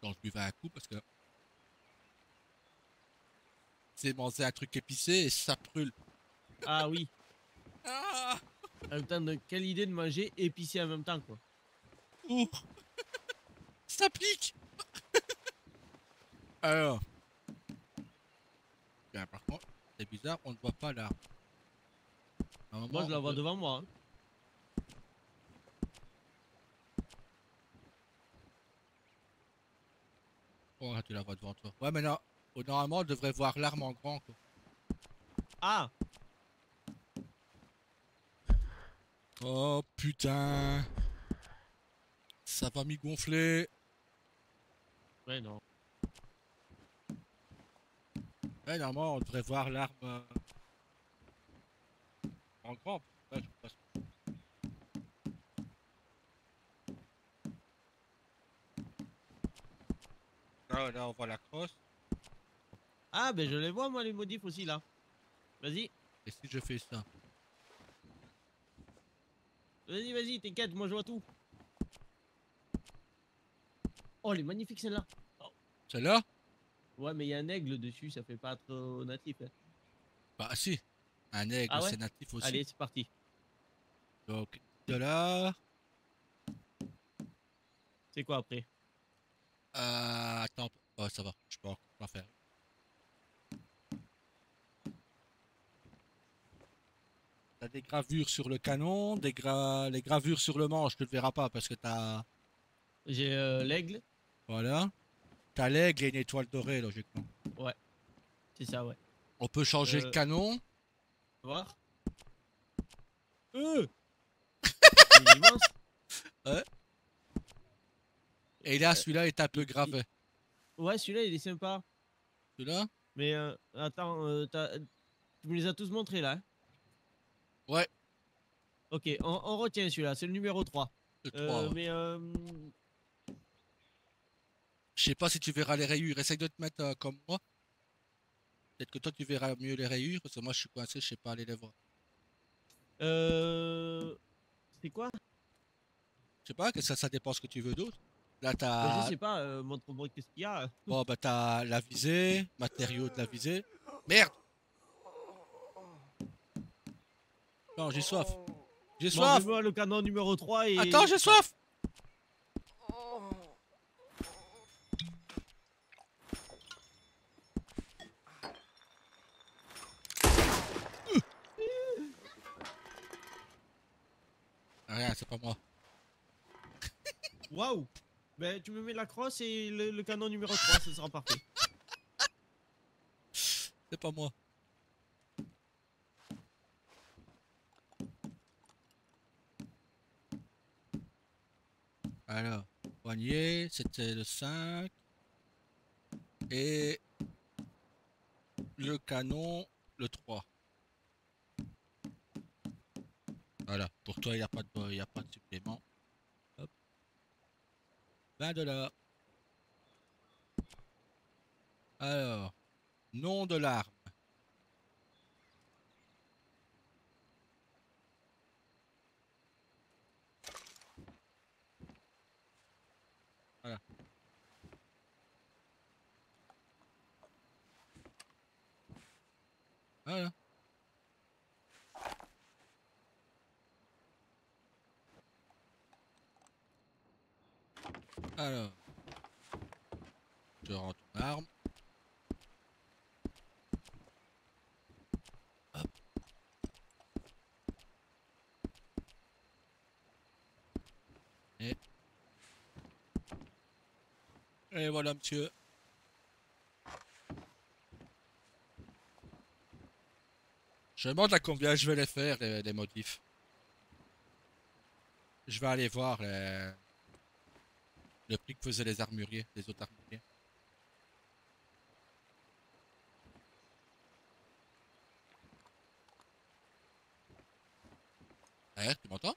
donc je lui fais un coup parce que c'est manger un truc épicé et ça brûle. Ah oui. Ah, En même temps, quelle idée de manger épicé en même temps, quoi. ouh, ça pique. Alors, bien, par contre, c'est bizarre, on ne voit pas l'arbre. Moi, Normalement, je la on vois peut- devant moi. Hein. Oh, tu la vois devant toi. Ouais, mais non, normalement, on devrait voir l'arme en grand, quoi. Ah, Oh putain, ça va m'y gonfler. ouais, non. Ouais, normalement, on devrait voir l'arme en grand. Ouais, je pense. Là, on voit la crosse. Ah, ben je les vois, moi, les modifs aussi, là. Vas-y. Et si je fais ça? Vas-y, vas-y, t'inquiète, moi je vois tout. Oh, elle est magnifique celle-là. Celle-là? Ouais, mais il y a un aigle dessus, ça fait pas trop natif. Hein. Bah si. Un aigle, Ah ouais? c'est natif aussi. Allez, c'est parti. Donc, $. C'est quoi après? Attends. Oh, ça va. Je peux encore en faire. T'as des gravures sur le canon, les gravures sur le manche, tu ne le verras pas parce que t'as... J'ai l'aigle. Voilà. T'as l'aigle et une étoile dorée, logiquement. Ouais, c'est ça, ouais. On peut changer le Euh, canon. voir. Il est immense. Ouais. Et là, Euh, celui-là est un peu il- il- gravé. Ouais, celui-là, il est sympa. Celui-là? Mais attends, tu me les as tous montrés là. Hein. Ouais, Ok, on retient celui-là, c'est le numéro 3. le 3. Ouais. Mais Je sais pas si tu verras les rayures. Essaye de te mettre comme moi. Peut-être que toi, tu verras mieux les rayures. Parce que moi, je suis coincé, je sais pas aller les voir. c'est quoi? Je sais pas, que ça dépend ce que tu veux d'autre. Là, Ben, je t'as... sais pas, montre-moi qu'est-ce qu'il y a. Bon, bah, t'as la visée, matériaux de la visée. Merde! Non, j'ai soif. J'ai Bon, soif! mets-moi le canon numéro 3 Attends, et... j'ai soif! Rien, c'est pas moi. Waouh! Ben, tu me mets la crosse et le canon numéro 3, ce sera parfait. C'est pas moi. Alors, poignet, c'était le 5. Et le canon, le 3. Voilà, pour toi, il n'y a pas de, y a pas de supplément. Hop. $20. Alors, nom de l'arme. Voilà. Voilà. Alors, je rends ton arme. Hop. Et voilà, monsieur. Je me demande à combien je vais les faire, les modifs. Je vais aller voir le prix que faisaient les armuriers, les autres armuriers. Tu m'entends?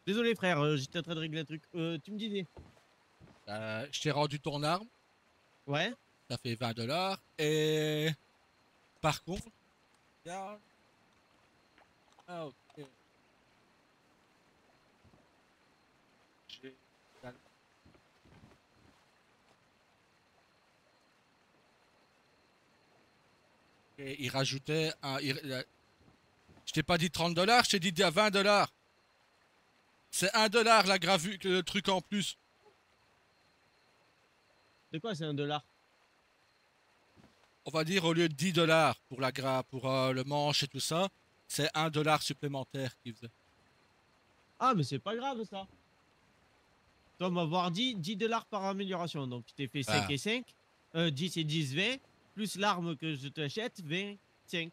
Désolé frère, j'étais en train de régler un truc. Tu me disais? Je t'ai rendu ton arme, Ouais? ça fait $20. Et par contre, regarde. Ah, ok. J'ai- Et il rajoutait un. Je t'ai pas dit $30, je t'ai dit $20. C'est $1 la gravure, le truc en plus. De quoi c'est $1? on va dire au lieu de 10 $ pour pour le manche et tout ça, c'est 1 $ supplémentaire qu'ils faisaient. Ah, mais c'est pas grave ça. Toi, m'avoir dit 10 $ par amélioration. Donc, je t'ai fait 5 Ah. et 5. 10 et 10, 20. Plus l'arme que je t'achète, 25.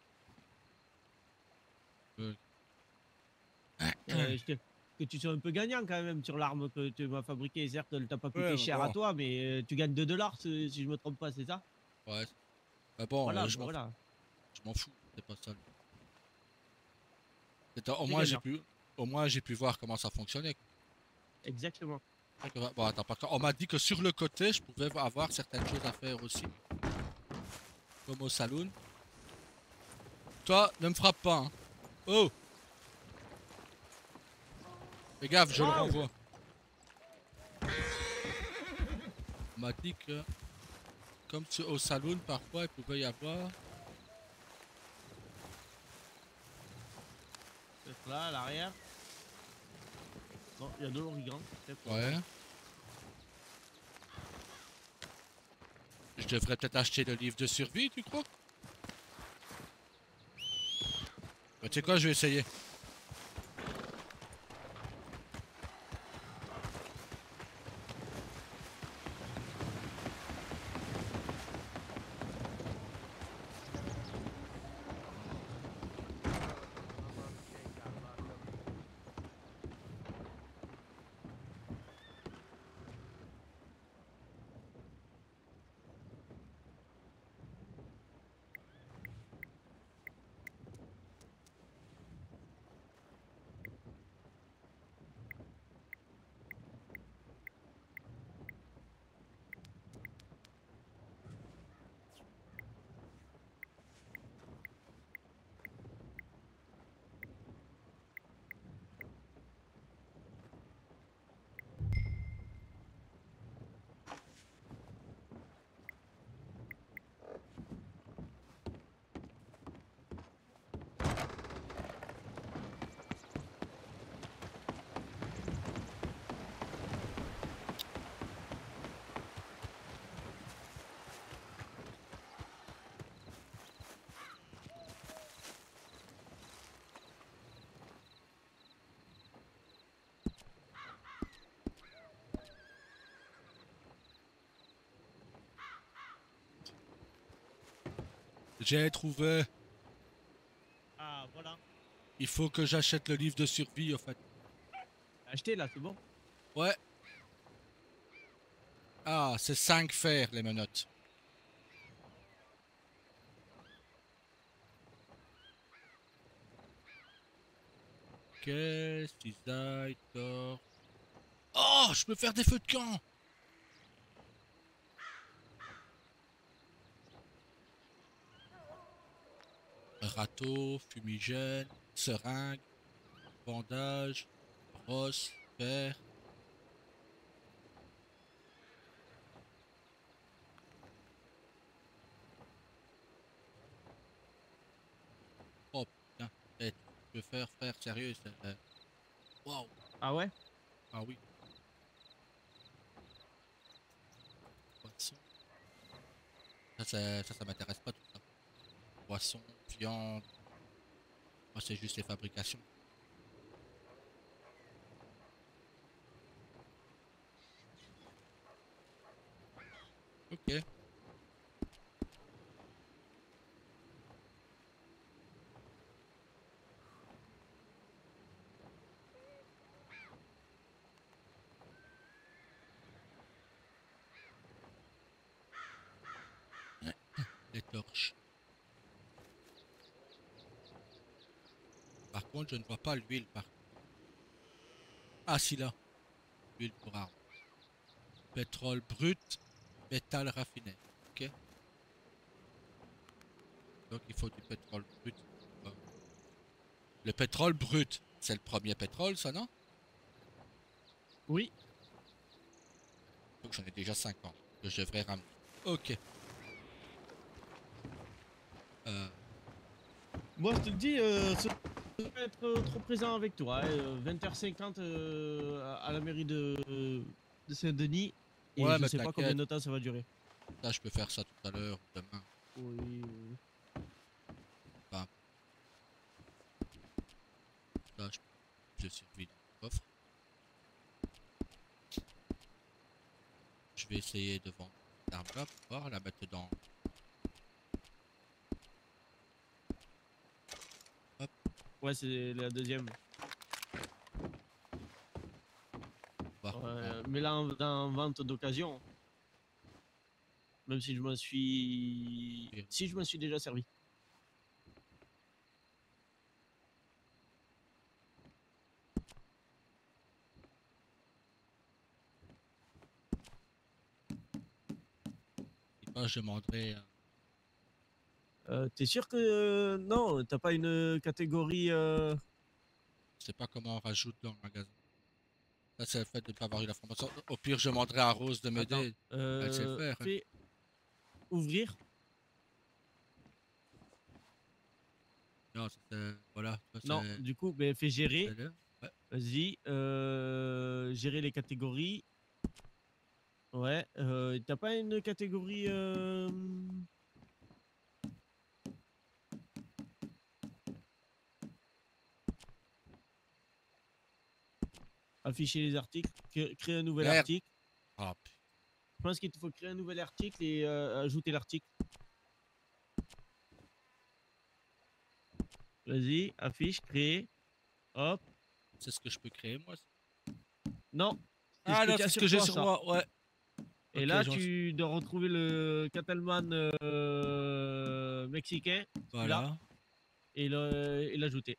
Que tu sois un peu gagnant quand même sur l'arme que tu m'as fabriquée. Certes, elle t'a pas coûté Ouais, cher à toi, mais tu gagnes 2 $ si je me trompe pas, c'est ça? Ouais. Mais bon, Voilà, je m'en voilà. fous, c'est pas ça. Au C'est moins gagnant. j'ai pu voir comment ça fonctionnait. Exactement. Bon, attends, par contre, on m'a dit que sur le côté, je pouvais avoir certaines choses à faire aussi. Comme au saloon. Toi, ne me frappe pas, hein. Oh! Fais gaffe, je le Wow. renvoie. On m'a dit que, comme au saloon, parfois, il pouvait y avoir... Peut-être là, à l'arrière. Non, il y a de l'origan. Ouais. Je devrais peut-être acheter le livre de survie, tu crois? Bah, tu sais quoi, je vais essayer. J'ai trouvé. Ah, voilà. Il faut que j'achète le livre de survie, en fait. Acheté là, c'est bon. Ouais. Ah, c'est 5 fers, les menottes. Ok, cisaille, tort. Oh, je peux faire des feux de camp! Râteau, fumigène, seringue, bandage, brosse, fer. Oh putain, eh, tu peux faire, frère, sérieux, c'est... Waouh! Ah ouais? Ah oui. Poisson. Ça m'intéresse pas tout ça. Poisson, viande. Moi, c'est juste les fabrications. Ok. Les torches. Par contre, je ne vois pas l'huile. Ah, si là. Huile pour arme. Pétrole brut, métal raffiné. Ok. Donc il faut du pétrole brut. Euh, Le pétrole brut, c'est le premier pétrole, ça, non? Oui. Donc j'en ai déjà 50 que je devrais ramener. Ok. Moi, je te le dis, ça va être trop présent avec toi. 20h50 à la mairie de Saint-Denis. Et Ouais, je mais sais pas combien t'inquiète. de temps ça va durer. Ça, je peux faire ça tout à l'heure ou demain. Oui, oui. Là, je survis dans le coffre. Je vais essayer de vendre cette arme-là pour pouvoir la mettre dans. Hop, Ouais, c'est la deuxième. voir comment- Mais là, en vente d'occasion. Même si je m'en suis. Oui. Si je me suis déjà servi. Et moi, je demanderai. T'es sûr que. Non, t'as pas une catégorie. Je sais pas comment on rajoute dans le magasin. Ça, c'est le fait de ne pas avoir eu la formation. Au pire, je demanderai à Rose de Attends. m'aider. Elle sait le faire. Hein. Fais ouvrir. Non, voilà. Ça, Non, c'est- du coup, ben, fais gérer. c'est là. Ouais. Vas-y. Gérer les catégories. Ouais. T'as pas une catégorie. Afficher les articles. Créer un nouvel Merde. article. Ah, Je pense qu'il te faut créer un nouvel article et ajouter l'article. Vas-y, affiche, créer. Hop. c'est ce que je peux créer, moi. Non. C'est ce Ah que non, tu as c'est ce sur que j'ai toi, sur ça. moi. Ouais. Et Ok, là, tu dois retrouver le Catalman mexicain. Celui-là. Voilà. Et l'ajouter.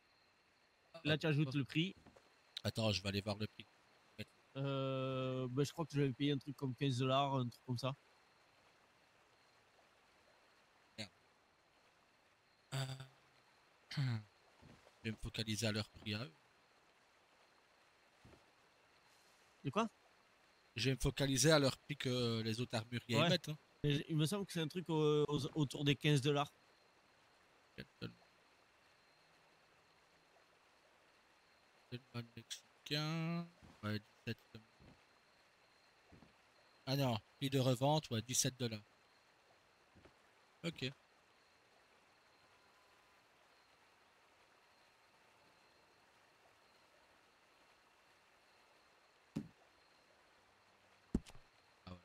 Là, Hop, tu ajoutes hop. le prix. Attends, je vais aller voir le prix. Ben, je crois que je vais payer un truc comme 15 $, un truc comme ça. Merde. Je vais me focaliser à leur prix à eux. Et quoi? Je vais me focaliser à leur prix que les autres armuriers y Ouais. mettent. Hein. Il me semble que c'est un truc autour des 15 $. Gentleman mexicain. Ouais, 17. Ah non, prix de revente, ouais, 17 $. Ok. Ah ouais.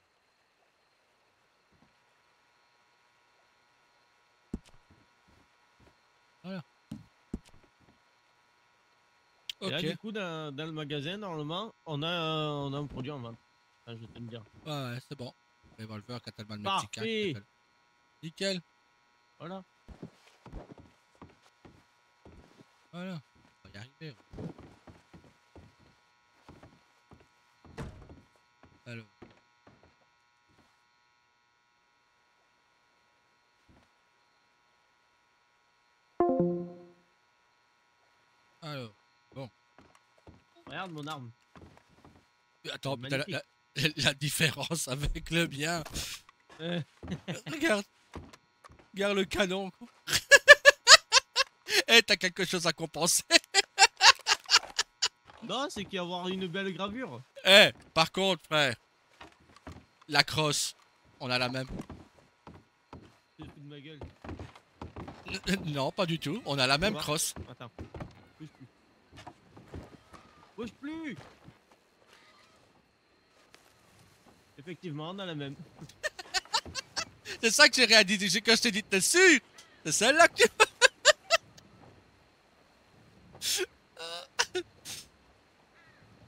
Voilà. Et là, Ok. du coup, dans le magasin, normalement, on a un produit en vente. Enfin, je vais te le dire. Ouais, c'est bon. Revolver, Catalman mexicain. Parfait. Nickel. Voilà. Voilà. On va y arriver. Alors. Alors. Bon. Regarde mon arme. Attends, putain, Magnifique. la différence avec le mien. Euh, Regarde. Regarde le canon. Quoi. Eh, t'as quelque chose à compenser. non, c'est qu'il y a avoir une belle gravure. Eh, par contre, frère. La crosse. On a la même. Tu te fous de ma gueule. Non, pas du tout. On a la même voir. crosse. Attends. Bouge plus. Bouge plus. Effectivement, on a la même. C'est ça que j'ai réalisé quand je t'ai dit, t'es sûr? C'est celle-là que tu...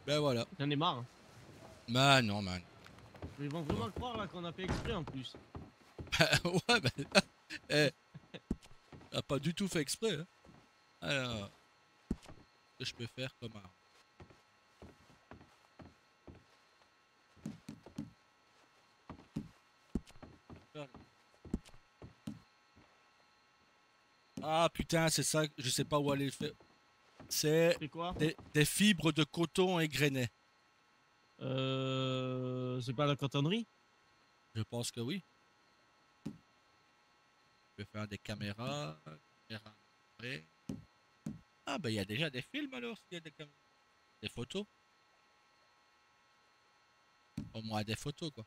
Ben voilà. J'en ai marre. Man, non, man. Ils vont vraiment croire là qu'on a fait exprès en plus. Ouais, ben... Eh, t'as pas du tout fait exprès, hein. Alors... Ce que je peux faire comme arme. Ah putain, c'est ça, je sais pas où aller le faire. C'est C'est quoi? des fibres de coton égrenées. C'est pas la cotonnerie? Je pense que oui. Je vais faire des caméras. Ouais. Ah bah il y a déjà des films alors s'il y a des caméras. Des photos. Au moins des photos quoi.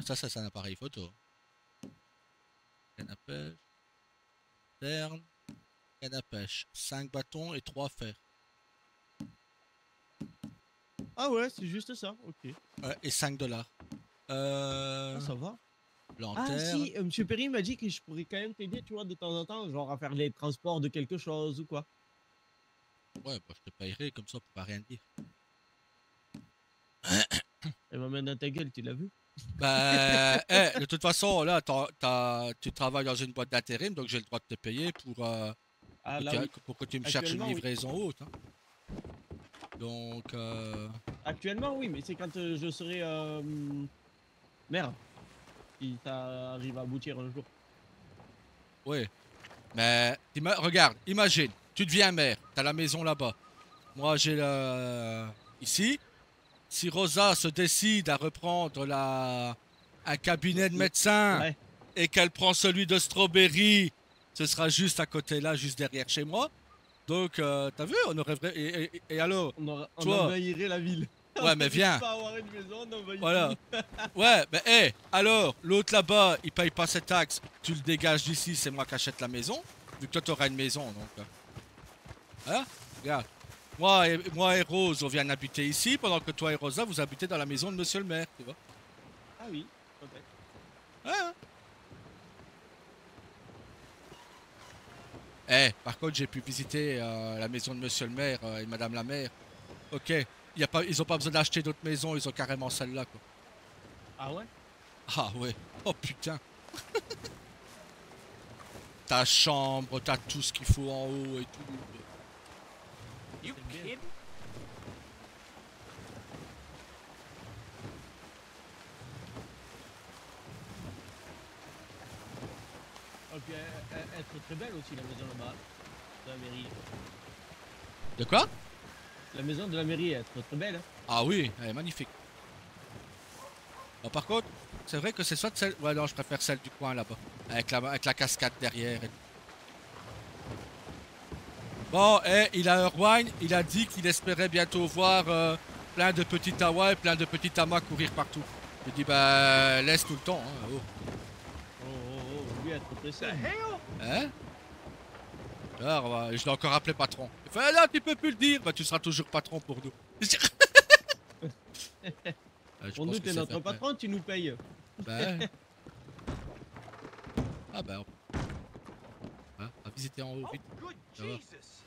Ça c'est un appareil photo. Canne à pêche. Terne. Canne à pêche. 5 bâtons et 3 fers. Ah ouais, c'est juste ça, ok. Ouais, et 5 $. Ah, ça va. Ah Lanterne. si, Monsieur Perry m'a dit que je pourrais quand même t'aider, tu vois, de temps en temps, genre à faire les transports de quelque chose ou quoi. Ouais, bah, je te payerai comme ça pour pas rien dire. Elle m'a mis dans ta gueule, tu l'as vu? Bah, de toute façon, là, tu travailles dans une boîte d'intérim, donc j'ai le droit de te payer Ah là oui. pour que tu me cherches une Actuellement, oui. livraison haute. Hein. Donc, Actuellement, oui, mais c'est quand je serai maire. Si ça arrive à aboutir un jour. ouais. Mais, regarde, imagine, tu deviens maire, t'as la maison là-bas. Moi, j'ai ici. Si Rosa se décide à reprendre un cabinet de médecin Ouais. et qu'elle prend celui de Strawberry, ce sera juste à côté là, juste derrière chez moi. Donc, t'as vu, on aurait et alors, On toi, envahirait la ville. ouais, mais viens, Pas avoir une maison, on envahit voilà. Ouais, mais hé, alors, l'autre là-bas, il paye pas ses taxes, tu le dégages d'ici, c'est moi qui achète la maison, vu que toi t'auras une maison, donc. Hein? Regarde. Moi et Rose, on vient habiter ici, pendant que toi et Rosa, vous habitez dans la maison de Monsieur le maire, tu vois. Ah oui, peut-être. Hein? Eh, par contre, j'ai pu visiter la maison de Monsieur le maire et Madame la maire. Ok, ils ont pas besoin d'acheter d'autres maisons, ils ont carrément celle-là, quoi. Ah ouais? Ah ouais, oh putain. Ta chambre, t'as tout ce qu'il faut en haut et tout. You C'est bien. kidding? Et puis elle est très très belle aussi, la maison là-bas. De la mairie. De quoi? La maison de la mairie est très très belle. Hein. Ah oui, elle est magnifique. Bon, par contre, c'est vrai que c'est soit celle... Ouais, non, je préfère celle du coin là-bas. Avec la cascade derrière. Bon, il a Irvine, il a dit qu'il espérait bientôt voir plein de petits tawas et plein de petits tamas courir partout. Je dis, bah, laisse tout le temps. Hein, oh. Oh, lui, elle est très pressée. Hein? Alors, je l'ai encore appelé patron. Il fait, là, tu peux plus le dire. Bah, tu seras toujours patron pour nous. Pour nous, t'es notre patron, tu nous payes. Ben. Ah ben. On va visiter en haut Oh, vite. good Ça va. Jesus!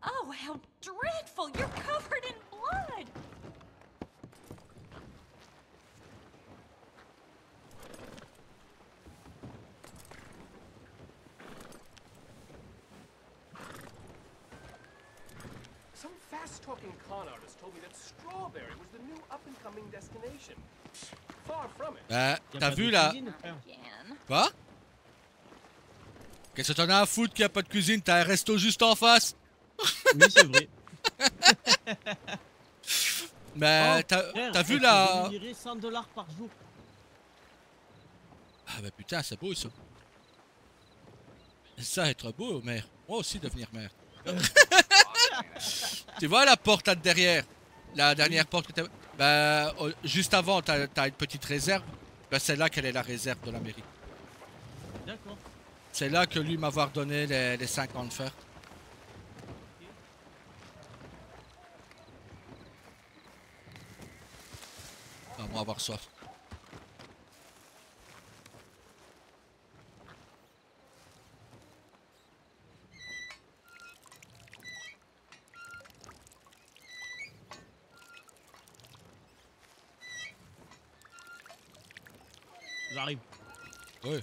Oh, how dreadful! You're covered in blood! Some fast-talking con artist told me that Strawberry was the new up-and-coming destination. Far from it. Ben, Y a t'as pas vu de là? cuisine, frère. Again. Quoi? Qu'est-ce que t'en as à foutre qu'il n'y a pas de cuisine? T'as un resto juste en face? Oui, c'est vrai. Mais Oh, frère, t'as vu elle là? te rémunérait 100 $ par jour. Ah bah putain, c'est beau ça. Ça, être beau, maire. Moi aussi devenir maire. Tu vois la porte là de derrière? La dernière porte que t'as... Bah, juste avant, t'as une petite réserve. Bah, c'est là qu'elle est la réserve de la mairie. D'accord. C'est là que lui m'avoir donné les 50 fers. Ah, on va avoir soif. J'arrive. Oui.